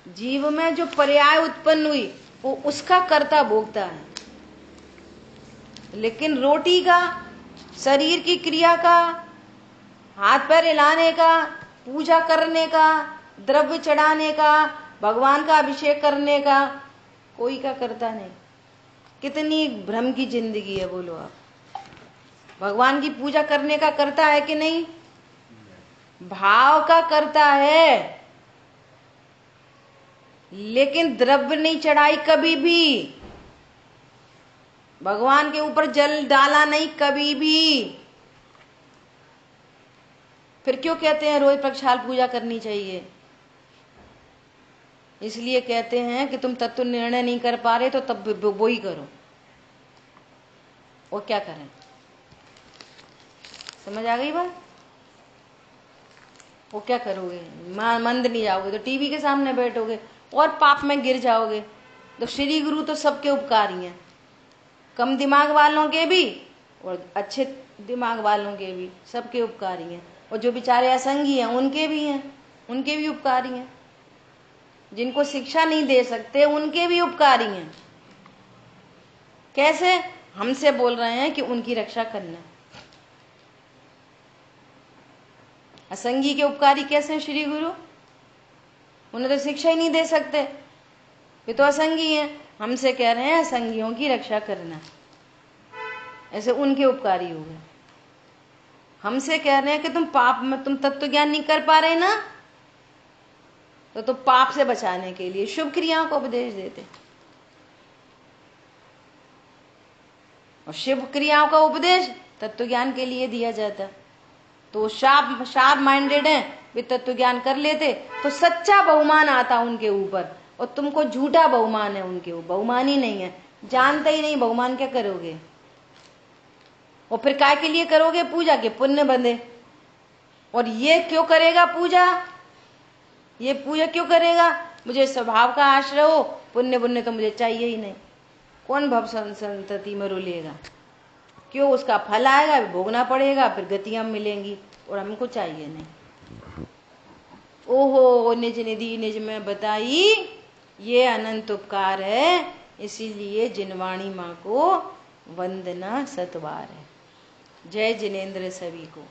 जीव में जो पर्याय उत्पन्न हुई वो उसका कर्ता भोगता है, लेकिन रोटी का, शरीर की क्रिया का, हाथ पैर हिलाने का, पूजा करने का, द्रव्य चढ़ाने का, भगवान का अभिषेक करने का, कोई का करता नहीं। कितनी भ्रम की जिंदगी है, बोलो आप। भगवान की पूजा करने का करता है कि नहीं? भाव का करता है, लेकिन द्रव्य नहीं चढ़ाई कभी भी, भगवान के ऊपर जल डाला नहीं कभी भी। फिर क्यों कहते हैं रोज प्रक्षाल पूजा करनी चाहिए? इसलिए कहते हैं कि तुम तत्व निर्णय नहीं कर पा रहे तो तब वो ही करो। और क्या करें? समझ आ गई बात? वो क्या करोगे? मंद नहीं जाओगे तो टीवी के सामने बैठोगे और पाप में गिर जाओगे। तो श्री गुरु तो सबके उपकारी हैं, कम दिमाग वालों के भी और अच्छे दिमाग वालों के भी, सबके उपकारी हैं। और जो बेचारे असंगी हैं उनके भी हैं, उनके भी उपकारी हैं। जिनको शिक्षा नहीं दे सकते उनके भी उपकारी हैं। कैसे? हमसे बोल रहे हैं कि उनकी रक्षा करना। असंगी के उपकारी कैसे हैं श्री गुरु? उन्हें तो शिक्षा ही नहीं दे सकते, वे तो असंगी हैं। हमसे कह रहे हैं असंगियों की रक्षा करना, ऐसे उनके उपकारी हो गए। हमसे कह रहे हैं कि तुम पाप में, तुम तत्व ज्ञान नहीं कर पा रहे ना, तो पाप से बचाने के लिए शुभ क्रियाओं का उपदेश देते। और शुभ क्रियाओं का उपदेश तत्व ज्ञान के लिए दिया जाता। तो शार्प माइंडेड है, वे तत्व ज्ञान कर लेते तो सच्चा बहुमान आता उनके ऊपर, और तुमको झूठा बहुमान है उनके ऊपर, बहुमान ही नहीं है, जानते ही नहीं, बहुमान क्या करोगे? और फिर काय के लिए करोगे पूजा? के पुण्य बंधे। और ये क्यों करेगा पूजा? ये पूजा क्यों करेगा? मुझे स्वभाव का आश्रय हो, पुण्य पुण्य तो मुझे चाहिए ही नहीं। कौन भव संतति में रुलेगा? क्यों? उसका फल आएगा, भोगना पड़ेगा, फिर गतियां मिलेंगी, और हमको चाहिए नहीं। ओहो, निज निधि निज में बताई, ये अनंत उपकार है, इसीलिए जिनवाणी माँ को वंदना सतबार है। जय जिनेन्द्र सभी को।